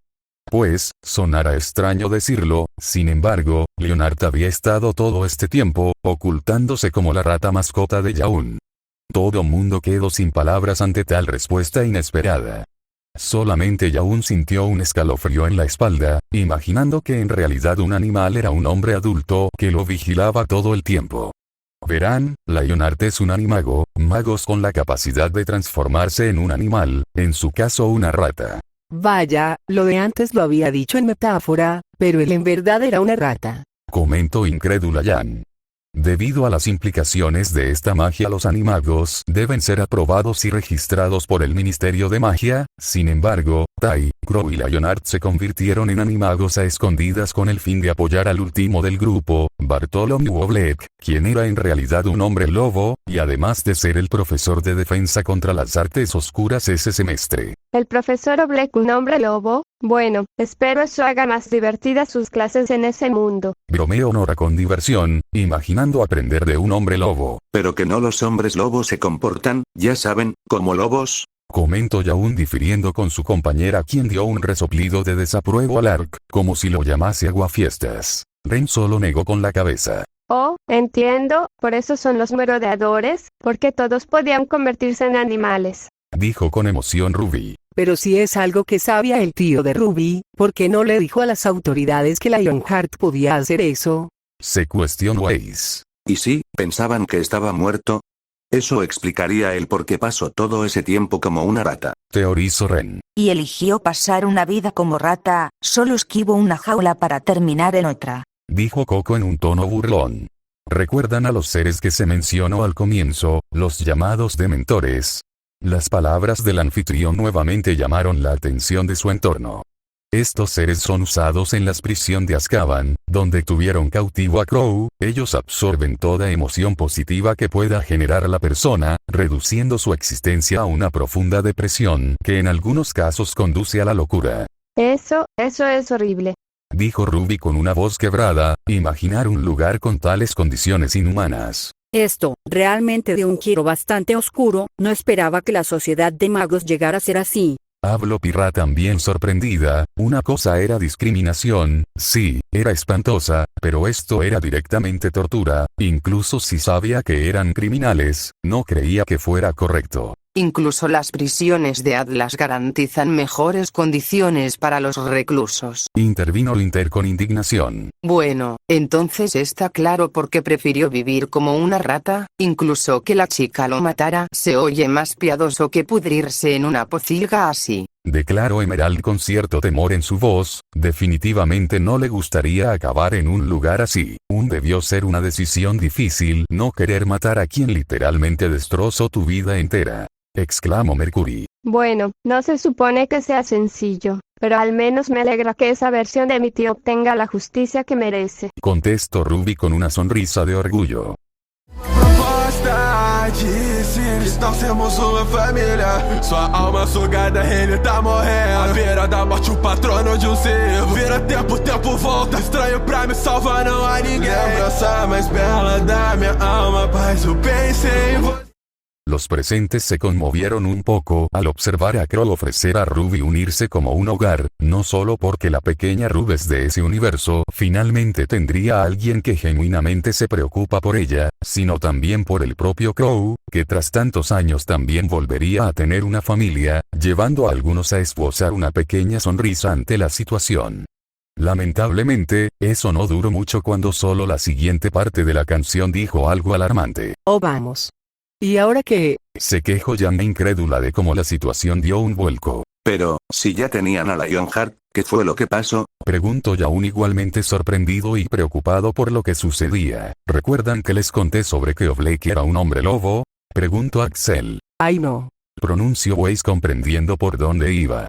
Pues, sonara extraño decirlo, sin embargo, Lionheart había estado todo este tiempo, ocultándose como la rata mascota de Yaun. Todo mundo quedó sin palabras ante tal respuesta inesperada. Solamente Yaun sintió un escalofrío en la espalda, imaginando que en realidad un animal era un hombre adulto que lo vigilaba todo el tiempo. Verán, Lionheart es un animago, magos con la capacidad de transformarse en un animal, en su caso una rata. Vaya, lo de antes lo había dicho en metáfora, pero él en verdad era una rata. Comentó incrédula Jan. Debido a las implicaciones de esta magia, los animagos deben ser aprobados y registrados por el Ministerio de Magia. Sin embargo, Tai, Crow y Lionheart se convirtieron en animagos a escondidas con el fin de apoyar al último del grupo, Bartholomew Oblek, quien era en realidad un hombre lobo, y además de ser el profesor de defensa contra las artes oscuras ese semestre. El profesor Oblek, un hombre lobo. Bueno, espero eso haga más divertidas sus clases en ese mundo. Bromeó Nora con diversión, imaginando aprender de un hombre lobo. Pero que no los hombres lobos se comportan, ya saben, como lobos. Comentó Yaun difiriendo con su compañera, quien dio un resoplido de desapruebo al Ark, como si lo llamase aguafiestas. Ren solo negó con la cabeza. Oh, entiendo, por eso son los merodeadores, porque todos podían convertirse en animales. Dijo con emoción Ruby. Pero si es algo que sabía el tío de Ruby, ¿por qué no le dijo a las autoridades que Lionheart podía hacer eso? Se cuestionó Ace. ¿Y si pensaban que estaba muerto? Eso explicaría el por qué pasó todo ese tiempo como una rata. Teorizó Ren. Y eligió pasar una vida como rata, solo esquivo una jaula para terminar en otra. Dijo Coco en un tono burlón. ¿Recuerdan a los seres que se mencionó al comienzo, los llamados dementores? Las palabras del anfitrión nuevamente llamaron la atención de su entorno. Estos seres son usados en la prisión de Azkaban, donde tuvieron cautivo a Crow. Ellos absorben toda emoción positiva que pueda generar la persona, reduciendo su existencia a una profunda depresión, que en algunos casos conduce a la locura. Eso es horrible. Dijo Ruby con una voz quebrada, imaginar un lugar con tales condiciones inhumanas. Esto, realmente de un giro bastante oscuro, no esperaba que la sociedad de magos llegara a ser así. Habló Pirra también sorprendida. Una cosa era discriminación, sí, era espantosa, pero esto era directamente tortura, incluso si sabía que eran criminales, no creía que fuera correcto. Incluso las prisiones de Atlas garantizan mejores condiciones para los reclusos. Intervino Linter con indignación. Bueno, entonces está claro por qué prefirió vivir como una rata, incluso que la chica lo matara. Se oye más piadoso que pudrirse en una pocilga así. Declaró Emerald con cierto temor en su voz. Definitivamente no le gustaría acabar en un lugar así. Debió ser una decisión difícil no querer matar a quien literalmente destrozó tu vida entera. Exclamó Mercury. Bueno, no se supone que sea sencillo, pero al menos me alegra que esa versión de mi tío obtenga la justicia que merece. Contestó Ruby con una sonrisa de orgullo. Proposta de simples, nós temos uma família. Sua alma sugada, ele tá morrendo. À beira da morte, o patrono de ser. Vira tempo, o tempo volta. Estranho pra me salvar, não há ninguém. Lembrança mais bela da minha alma, mas eu pensei em você. Los presentes se conmovieron un poco al observar a Crow ofrecer a Ruby unirse como un hogar, no solo porque la pequeña Ruby es de ese universo, finalmente tendría a alguien que genuinamente se preocupa por ella, sino también por el propio Crow, que tras tantos años también volvería a tener una familia, llevando a algunos a esbozar una pequeña sonrisa ante la situación. Lamentablemente, eso no duró mucho cuando solo la siguiente parte de la canción dijo algo alarmante. Oh vamos. ¿Y ahora qué? Se quejó Jan incrédula de cómo la situación dio un vuelco. Pero, si ya tenían a Lionheart, ¿qué fue lo que pasó? Preguntó Yaun igualmente sorprendido y preocupado por lo que sucedía. ¿Recuerdan que les conté sobre que Oblek era un hombre lobo? Preguntó Axel. Ay no. Pronunció Weiss comprendiendo por dónde iba.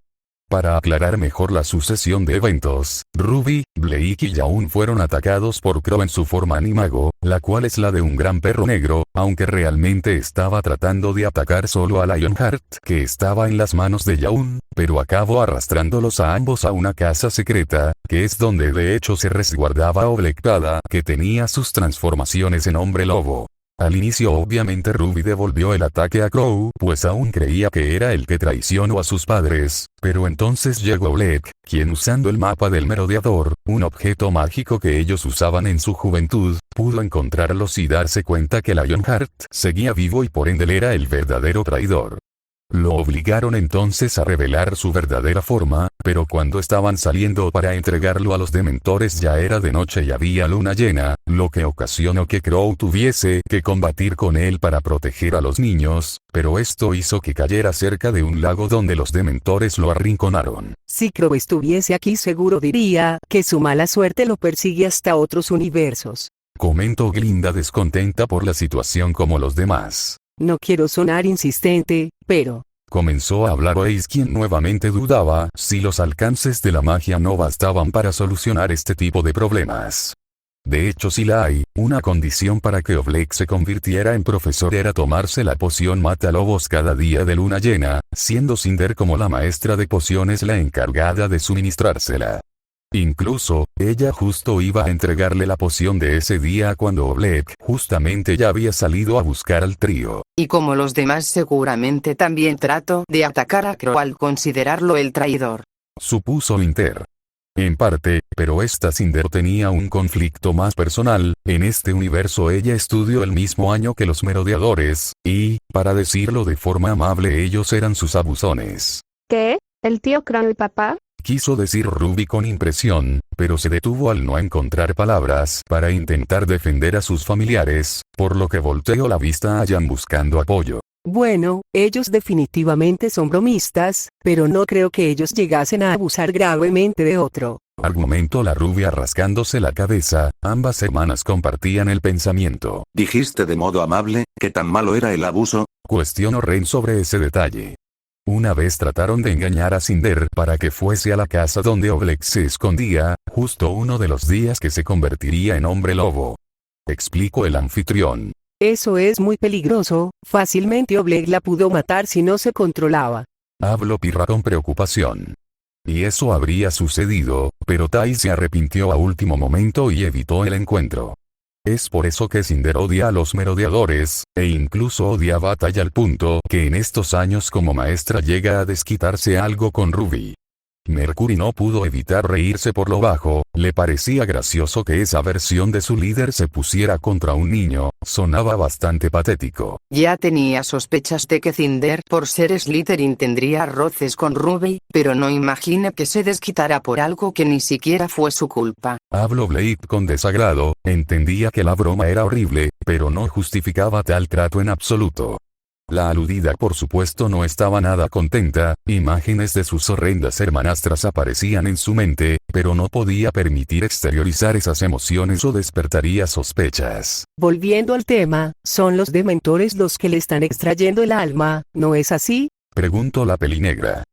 Para aclarar mejor la sucesión de eventos, Ruby, Blake y Yaun fueron atacados por Crow en su forma animago, la cual es la de un gran perro negro, aunque realmente estaba tratando de atacar solo a Lionheart, que estaba en las manos de Yaun, pero acabó arrastrándolos a ambos a una casa secreta, que es donde de hecho se resguardaba Oblek, que tenía sus transformaciones en hombre lobo. Al inicio obviamente Ruby devolvió el ataque a Crow, pues aún creía que era el que traicionó a sus padres, pero entonces llegó Black, quien usando el mapa del merodeador, un objeto mágico que ellos usaban en su juventud, pudo encontrarlos y darse cuenta que Lionheart seguía vivo y por ende él era el verdadero traidor. Lo obligaron entonces a revelar su verdadera forma, pero cuando estaban saliendo para entregarlo a los dementores ya era de noche y había luna llena, lo que ocasionó que Crow tuviese que combatir con él para proteger a los niños, pero esto hizo que cayera cerca de un lago donde los dementores lo arrinconaron. Si Crow estuviese aquí seguro diría que su mala suerte lo persigue hasta otros universos. Comentó Glinda descontenta por la situación como los demás. No quiero sonar insistente, pero... Comenzó a hablar Ace, quien nuevamente dudaba si los alcances de la magia no bastaban para solucionar este tipo de problemas. De hecho, si la hay, una condición para que Oblek se convirtiera en profesor era tomarse la poción Matalobos cada día de luna llena, siendo Cinder como la maestra de pociones la encargada de suministrársela. Incluso, ella justo iba a entregarle la poción de ese día cuando Oblek justamente ya había salido a buscar al trío. Y como los demás seguramente también trató de atacar a Crow al considerarlo el traidor. Supuso Inter. En parte, pero esta Cinder tenía un conflicto más personal. En este universo ella estudió el mismo año que los merodeadores, y, para decirlo de forma amable, ellos eran sus abusones. ¿Qué? ¿El tío Crow y papá? Quiso decir Ruby con impresión, pero se detuvo al no encontrar palabras para intentar defender a sus familiares, por lo que volteó la vista a Jan buscando apoyo. Bueno, ellos definitivamente son bromistas, pero no creo que ellos llegasen a abusar gravemente de otro. Argumentó la rubia rascándose la cabeza. Ambas hermanas compartían el pensamiento. ¿Dijiste de modo amable que tan malo era el abuso? Cuestionó Ren sobre ese detalle. Una vez trataron de engañar a Cinder para que fuese a la casa donde Oblek se escondía, justo uno de los días que se convertiría en hombre lobo. Explicó el anfitrión. Eso es muy peligroso, fácilmente Oblek la pudo matar si no se controlaba. Habló Pirra con preocupación. Y eso habría sucedido, pero Tai se arrepintió a último momento y evitó el encuentro. Es por eso que Cinder odia a los merodeadores, e incluso odia a Batalla al punto que en estos años como maestra llega a desquitarse algo con Ruby. Mercury no pudo evitar reírse por lo bajo, le parecía gracioso que esa versión de su líder se pusiera contra un niño, sonaba bastante patético. Ya tenía sospechas de que Cinder por ser Slytherin tendría roces con Ruby, pero no imaginé que se desquitara por algo que ni siquiera fue su culpa. Habló Blake con desagrado, entendía que la broma era horrible, pero no justificaba tal trato en absoluto. La aludida por supuesto no estaba nada contenta, imágenes de sus horrendas hermanastras aparecían en su mente, pero no podía permitir exteriorizar esas emociones o despertaría sospechas. Volviendo al tema, son los dementores los que le están extrayendo el alma, ¿no es así? Preguntó la pelinegra.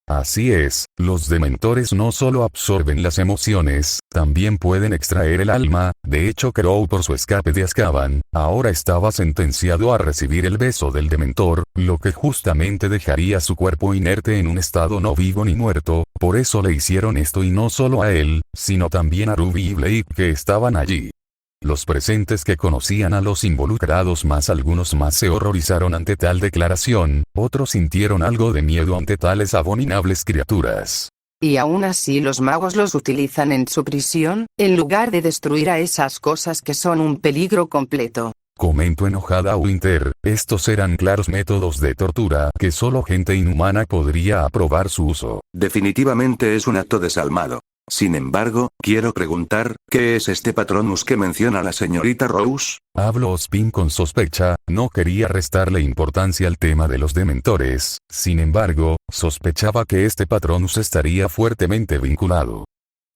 Así es, los dementores no solo absorben las emociones, también pueden extraer el alma. De hecho Crow por su escape de Azkaban, ahora estaba sentenciado a recibir el beso del dementor, lo que justamente dejaría su cuerpo inerte en un estado no vivo ni muerto, por eso le hicieron esto y no solo a él, sino también a Ruby y Blake que estaban allí. Los presentes que conocían a los involucrados más algunos más se horrorizaron ante tal declaración, otros sintieron algo de miedo ante tales abominables criaturas. Y aún así los magos los utilizan en su prisión, en lugar de destruir a esas cosas que son un peligro completo. Comentó enojada Winter, estos eran claros métodos de tortura que solo gente inhumana podría aprobar su uso. Definitivamente es un acto desalmado. Sin embargo, quiero preguntar, ¿qué es este Patronus que menciona la señorita Rose? Habló Ospin con sospecha, no quería restarle importancia al tema de los dementores, sin embargo, sospechaba que este Patronus estaría fuertemente vinculado.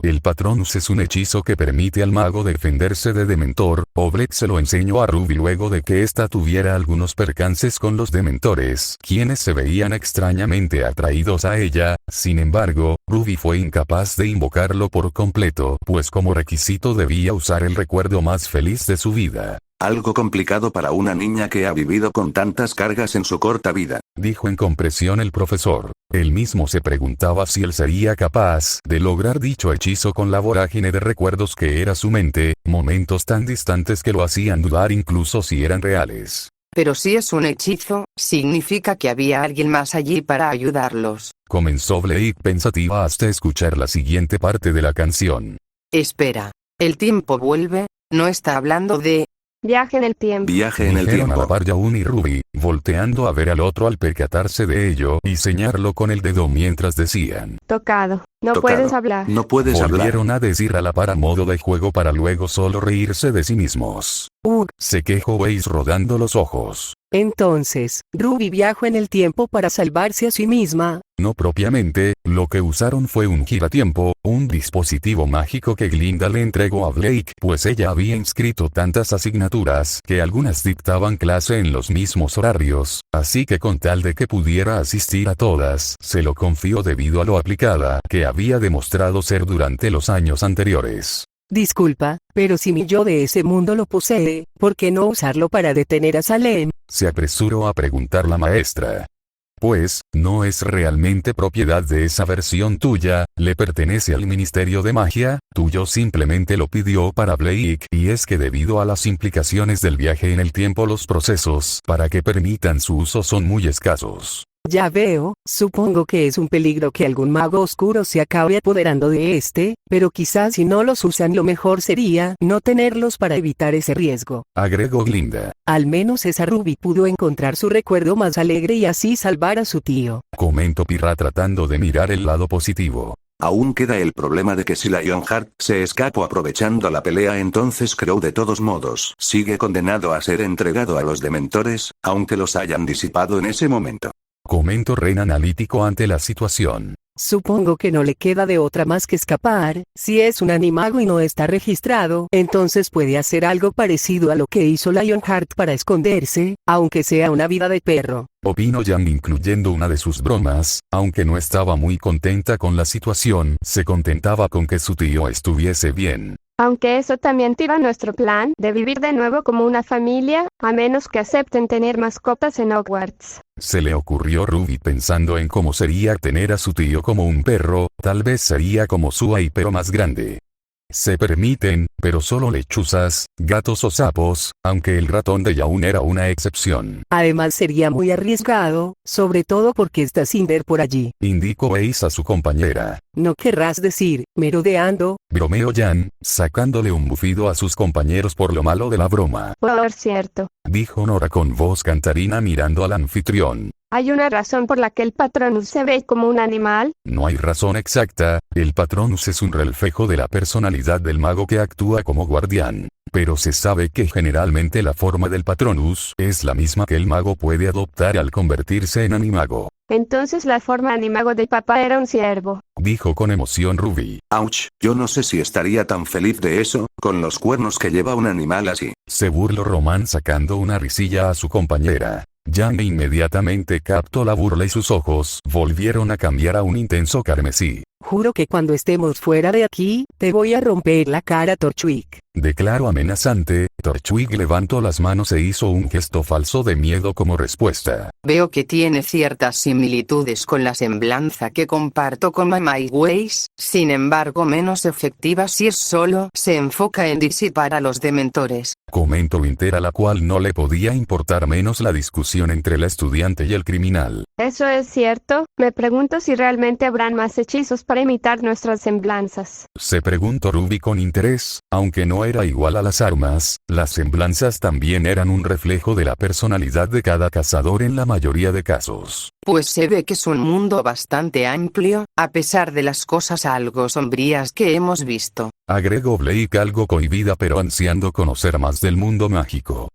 El Patronus es un hechizo que permite al mago defenderse de dementor. Oblek se lo enseñó a Ruby luego de que ésta tuviera algunos percances con los dementores, quienes se veían extrañamente atraídos a ella. Sin embargo, Ruby fue incapaz de invocarlo por completo, pues como requisito debía usar el recuerdo más feliz de su vida. Algo complicado para una niña que ha vivido con tantas cargas en su corta vida. Dijo en compresión el profesor. Él mismo se preguntaba si él sería capaz de lograr dicho hechizo con la vorágine de recuerdos que era su mente, momentos tan distantes que lo hacían dudar incluso si eran reales. Pero si es un hechizo, significa que había alguien más allí para ayudarlos. Comenzó Blake pensativa hasta escuchar la siguiente parte de la canción. Espera. El tiempo vuelve, no está hablando de... Viaje en el tiempo. Viaje en el Dijeron a la tiempo. par Yaun y Ruby, volteando a ver al otro al percatarse de ello y señarlo con el dedo mientras decían. Tocado. No Tocado. puedes hablar. No puedes hablar. Volvieron a decir a la par a modo de juego para luego solo reírse de sí mismos. Se quejó Ace rodando los ojos. Entonces, Ruby viajó en el tiempo para salvarse a sí misma. No propiamente, lo que usaron fue un giratiempo, un dispositivo mágico que Glinda le entregó a Blake, pues ella había inscrito tantas asignaturas que algunas dictaban clase en los mismos horarios, así que con tal de que pudiera asistir a todas, se lo confió debido a lo aplicada que había demostrado ser durante los años anteriores. Disculpa, pero si mi yo de ese mundo lo posee, ¿por qué no usarlo para detener a Salem? Se apresuró a preguntar la maestra. Pues, no es realmente propiedad de esa versión tuya, le pertenece al Ministerio de Magia, tuyo simplemente lo pidió para Blake, y es que debido a las implicaciones del viaje en el tiempo los procesos para que permitan su uso son muy escasos. Ya veo, supongo que es un peligro que algún mago oscuro se acabe apoderando de este, pero quizás si no los usan lo mejor sería no tenerlos para evitar ese riesgo. Agregó Glinda. Al menos esa Ruby pudo encontrar su recuerdo más alegre y así salvar a su tío. Comentó Pirra tratando de mirar el lado positivo. Aún queda el problema de que si Lionheart se escapó aprovechando la pelea, entonces Crow de todos modos sigue condenado a ser entregado a los dementores, aunque los hayan disipado en ese momento. Comentó Ren analítico ante la situación. Supongo que no le queda de otra más que escapar. Si es un animago y no está registrado, entonces puede hacer algo parecido a lo que hizo Lionheart para esconderse, aunque sea una vida de perro. Opinó Yang incluyendo una de sus bromas, aunque no estaba muy contenta con la situación, se contentaba con que su tío estuviese bien. Aunque eso también tira nuestro plan de vivir de nuevo como una familia, a menos que acepten tener mascotas en Hogwarts. Se le ocurrió Ruby pensando en cómo sería tener a su tío como un perro, tal vez sería como Suai pero más grande. Se permiten, pero solo lechuzas, gatos o sapos, aunque el ratón de Yaun era una excepción. Además sería muy arriesgado, sobre todo porque está Cinder por allí. Indicó Ace a su compañera. No querrás decir, merodeando. Bromeó Jan, sacándole un bufido a sus compañeros por lo malo de la broma. Por cierto. Dijo Nora con voz cantarina mirando al anfitrión. ¿Hay una razón por la que el Patronus se ve como un animal? No hay razón exacta, el Patronus es un reflejo de la personalidad del mago que actúa como guardián. Pero se sabe que generalmente la forma del Patronus es la misma que el mago puede adoptar al convertirse en animago. Entonces la forma animago de papá era un ciervo. Dijo con emoción Ruby. Ouch, yo no sé si estaría tan feliz de eso, con los cuernos que lleva un animal así. Se burló Román sacando una risilla a su compañera. Jan inmediatamente captó la burla y sus ojos volvieron a cambiar a un intenso carmesí. Juro que cuando estemos fuera de aquí, te voy a romper la cara, Torchwick. Declaró amenazante. Torchwick levantó las manos e hizo un gesto falso de miedo como respuesta. Veo que tiene ciertas similitudes con la semblanza que comparto con Mama y Waze, sin embargo menos efectiva si solo se enfoca en disipar a los dementores. Comentó Winter, a la cual no le podía importar menos la discusión entre la estudiante y el criminal. Eso es cierto, me pregunto si realmente habrán más hechizos para imitar nuestras semblanzas. Se preguntó Ruby con interés, aunque no era igual a las armas, las semblanzas también eran un reflejo de la personalidad de cada cazador en la mayoría de casos. Pues se ve que es un mundo bastante amplio, a pesar de las cosas algo sombrías que hemos visto. Agregó Blake algo cohibida pero ansiando conocer más del mundo mágico.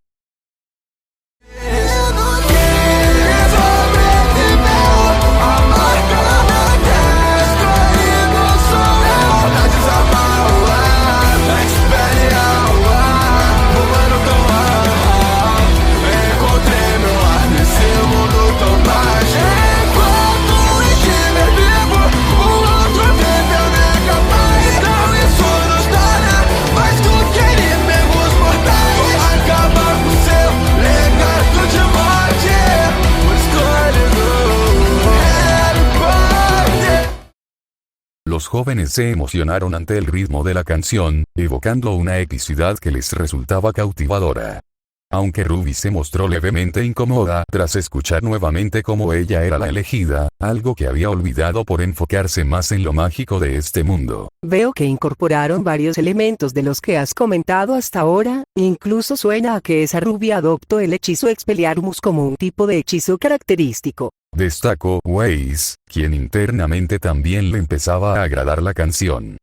Acabar Los jóvenes se emocionaron ante el ritmo de la canción, evocando una epicidad que les resultaba cautivadora. Aunque Ruby se mostró levemente incómoda tras escuchar nuevamente cómo ella era la elegida, algo que había olvidado por enfocarse más en lo mágico de este mundo. Veo que incorporaron varios elementos de los que has comentado hasta ahora, incluso suena a que esa Ruby adoptó el hechizo Expelliarmus como un tipo de hechizo característico. Destacó Weiss, quien internamente también le empezaba a agradar la canción.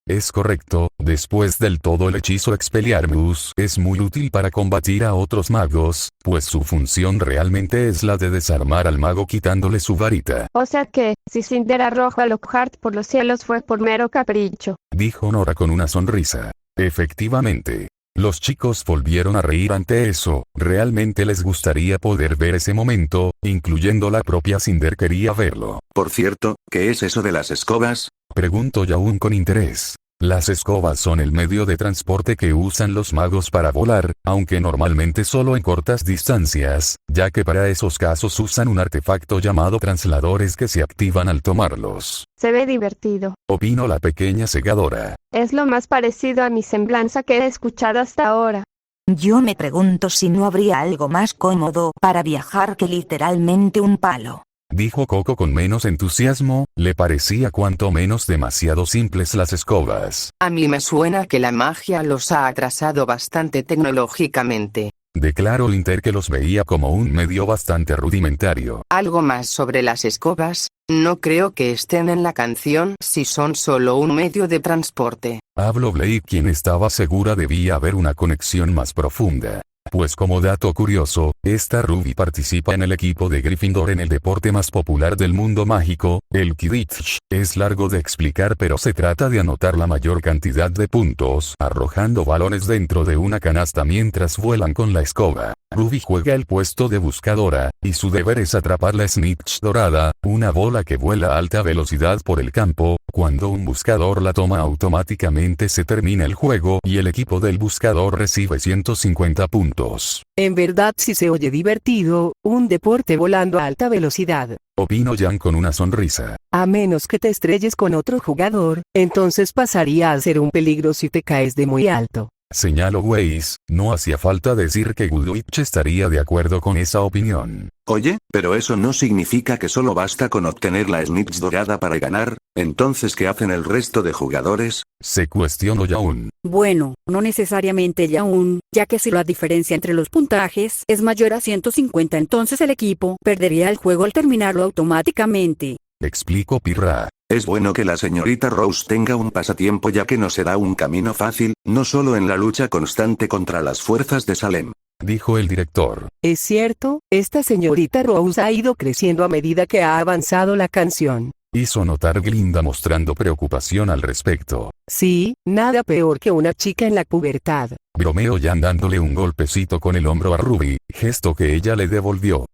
Es correcto, después del todo el hechizo Expelliarmus es muy útil para combatir a otros magos, pues su función realmente es la de desarmar al mago quitándole su varita. O sea que, si Cinder arrojó a Lockhart por los cielos fue por mero capricho. Dijo Nora con una sonrisa. Efectivamente. Los chicos volvieron a reír ante eso, realmente les gustaría poder ver ese momento, incluyendo la propia Cinder quería verlo. Por cierto, ¿qué es eso de las escobas? Preguntó Yaun con interés. Las escobas son el medio de transporte que usan los magos para volar, aunque normalmente solo en cortas distancias, ya que para esos casos usan un artefacto llamado transladores que se activan al tomarlos. Se ve divertido. Opinó la pequeña segadora. Es lo más parecido a mi semblanza que he escuchado hasta ahora. Yo me pregunto si no habría algo más cómodo para viajar que literalmente un palo. Dijo Coco con menos entusiasmo, le parecía cuanto menos demasiado simples las escobas. A mí me suena que la magia los ha atrasado bastante tecnológicamente. Declaró Linter que los veía como un medio bastante rudimentario. Algo más sobre las escobas, no creo que estén en la canción si son solo un medio de transporte. Habló Blake, quien estaba segura debía haber una conexión más profunda. Pues como dato curioso, esta Ruby participa en el equipo de Gryffindor en el deporte más popular del mundo mágico, el Quidditch. Es largo de explicar pero se trata de anotar la mayor cantidad de puntos arrojando balones dentro de una canasta mientras vuelan con la escoba. Ruby juega el puesto de buscadora, y su deber es atrapar la Snitch dorada, una bola que vuela a alta velocidad por el campo. Cuando un buscador la toma automáticamente se termina el juego y el equipo del buscador recibe 150 puntos. En verdad sí se oye divertido, un deporte volando a alta velocidad. Opinó Jan con una sonrisa. A menos que te estrelles con otro jugador, entonces pasaría a ser un peligro si te caes de muy alto. Señaló Weiss, no hacía falta decir que Goodwitch estaría de acuerdo con esa opinión. Oye, pero eso no significa que solo basta con obtener la Snitch dorada para ganar, entonces ¿qué hacen el resto de jugadores? Se cuestionó Yaun. Bueno, no necesariamente Yaun, ya que si la diferencia entre los puntajes es mayor a 150 entonces el equipo perdería el juego al terminarlo automáticamente. Explicó Pirra. Es bueno que la señorita Rose tenga un pasatiempo ya que no será un camino fácil, no solo en la lucha constante contra las fuerzas de Salem. Dijo el director. Es cierto, esta señorita Rose ha ido creciendo a medida que ha avanzado la canción. Hizo notar Glinda mostrando preocupación al respecto. Sí, nada peor que una chica en la pubertad. Bromeó Jan dándole un golpecito con el hombro a Ruby, gesto que ella le devolvió.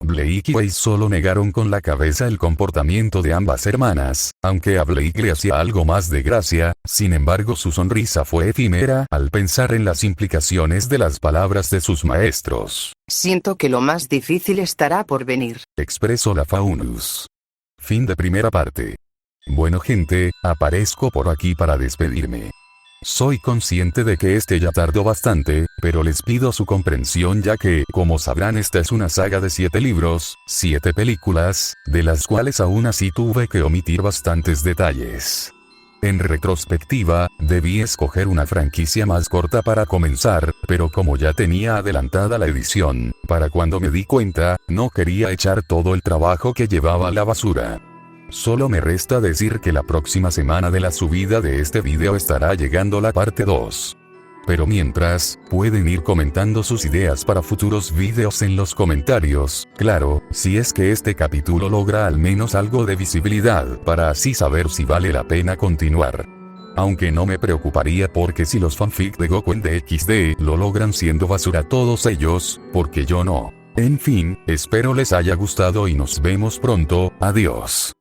Blake y Weiss solo negaron con la cabeza el comportamiento de ambas hermanas, aunque a Blake le hacía algo más de gracia, sin embargo su sonrisa fue efímera al pensar en las implicaciones de las palabras de sus maestros. Siento que lo más difícil estará por venir. Expresó la Faunus. Fin de primera parte. Bueno gente, aparezco por aquí para despedirme. Soy consciente de que ya tardó bastante, pero les pido su comprensión ya que, como sabrán, esta es una saga de 7 libros, 7 películas, de las cuales aún así tuve que omitir bastantes detalles. En retrospectiva, debí escoger una franquicia más corta para comenzar, pero como ya tenía adelantada la edición, para cuando me di cuenta, no quería echar todo el trabajo que llevaba a la basura. Solo me resta decir que la próxima semana de la subida de este video estará llegando la parte 2. Pero mientras, pueden ir comentando sus ideas para futuros videos en los comentarios, claro, si es que este capítulo logra al menos algo de visibilidad para así saber si vale la pena continuar. Aunque no me preocuparía porque si los fanfic de Goku en DXD lo logran siendo basura todos ellos, porque yo no. En fin, espero les haya gustado y nos vemos pronto, adiós.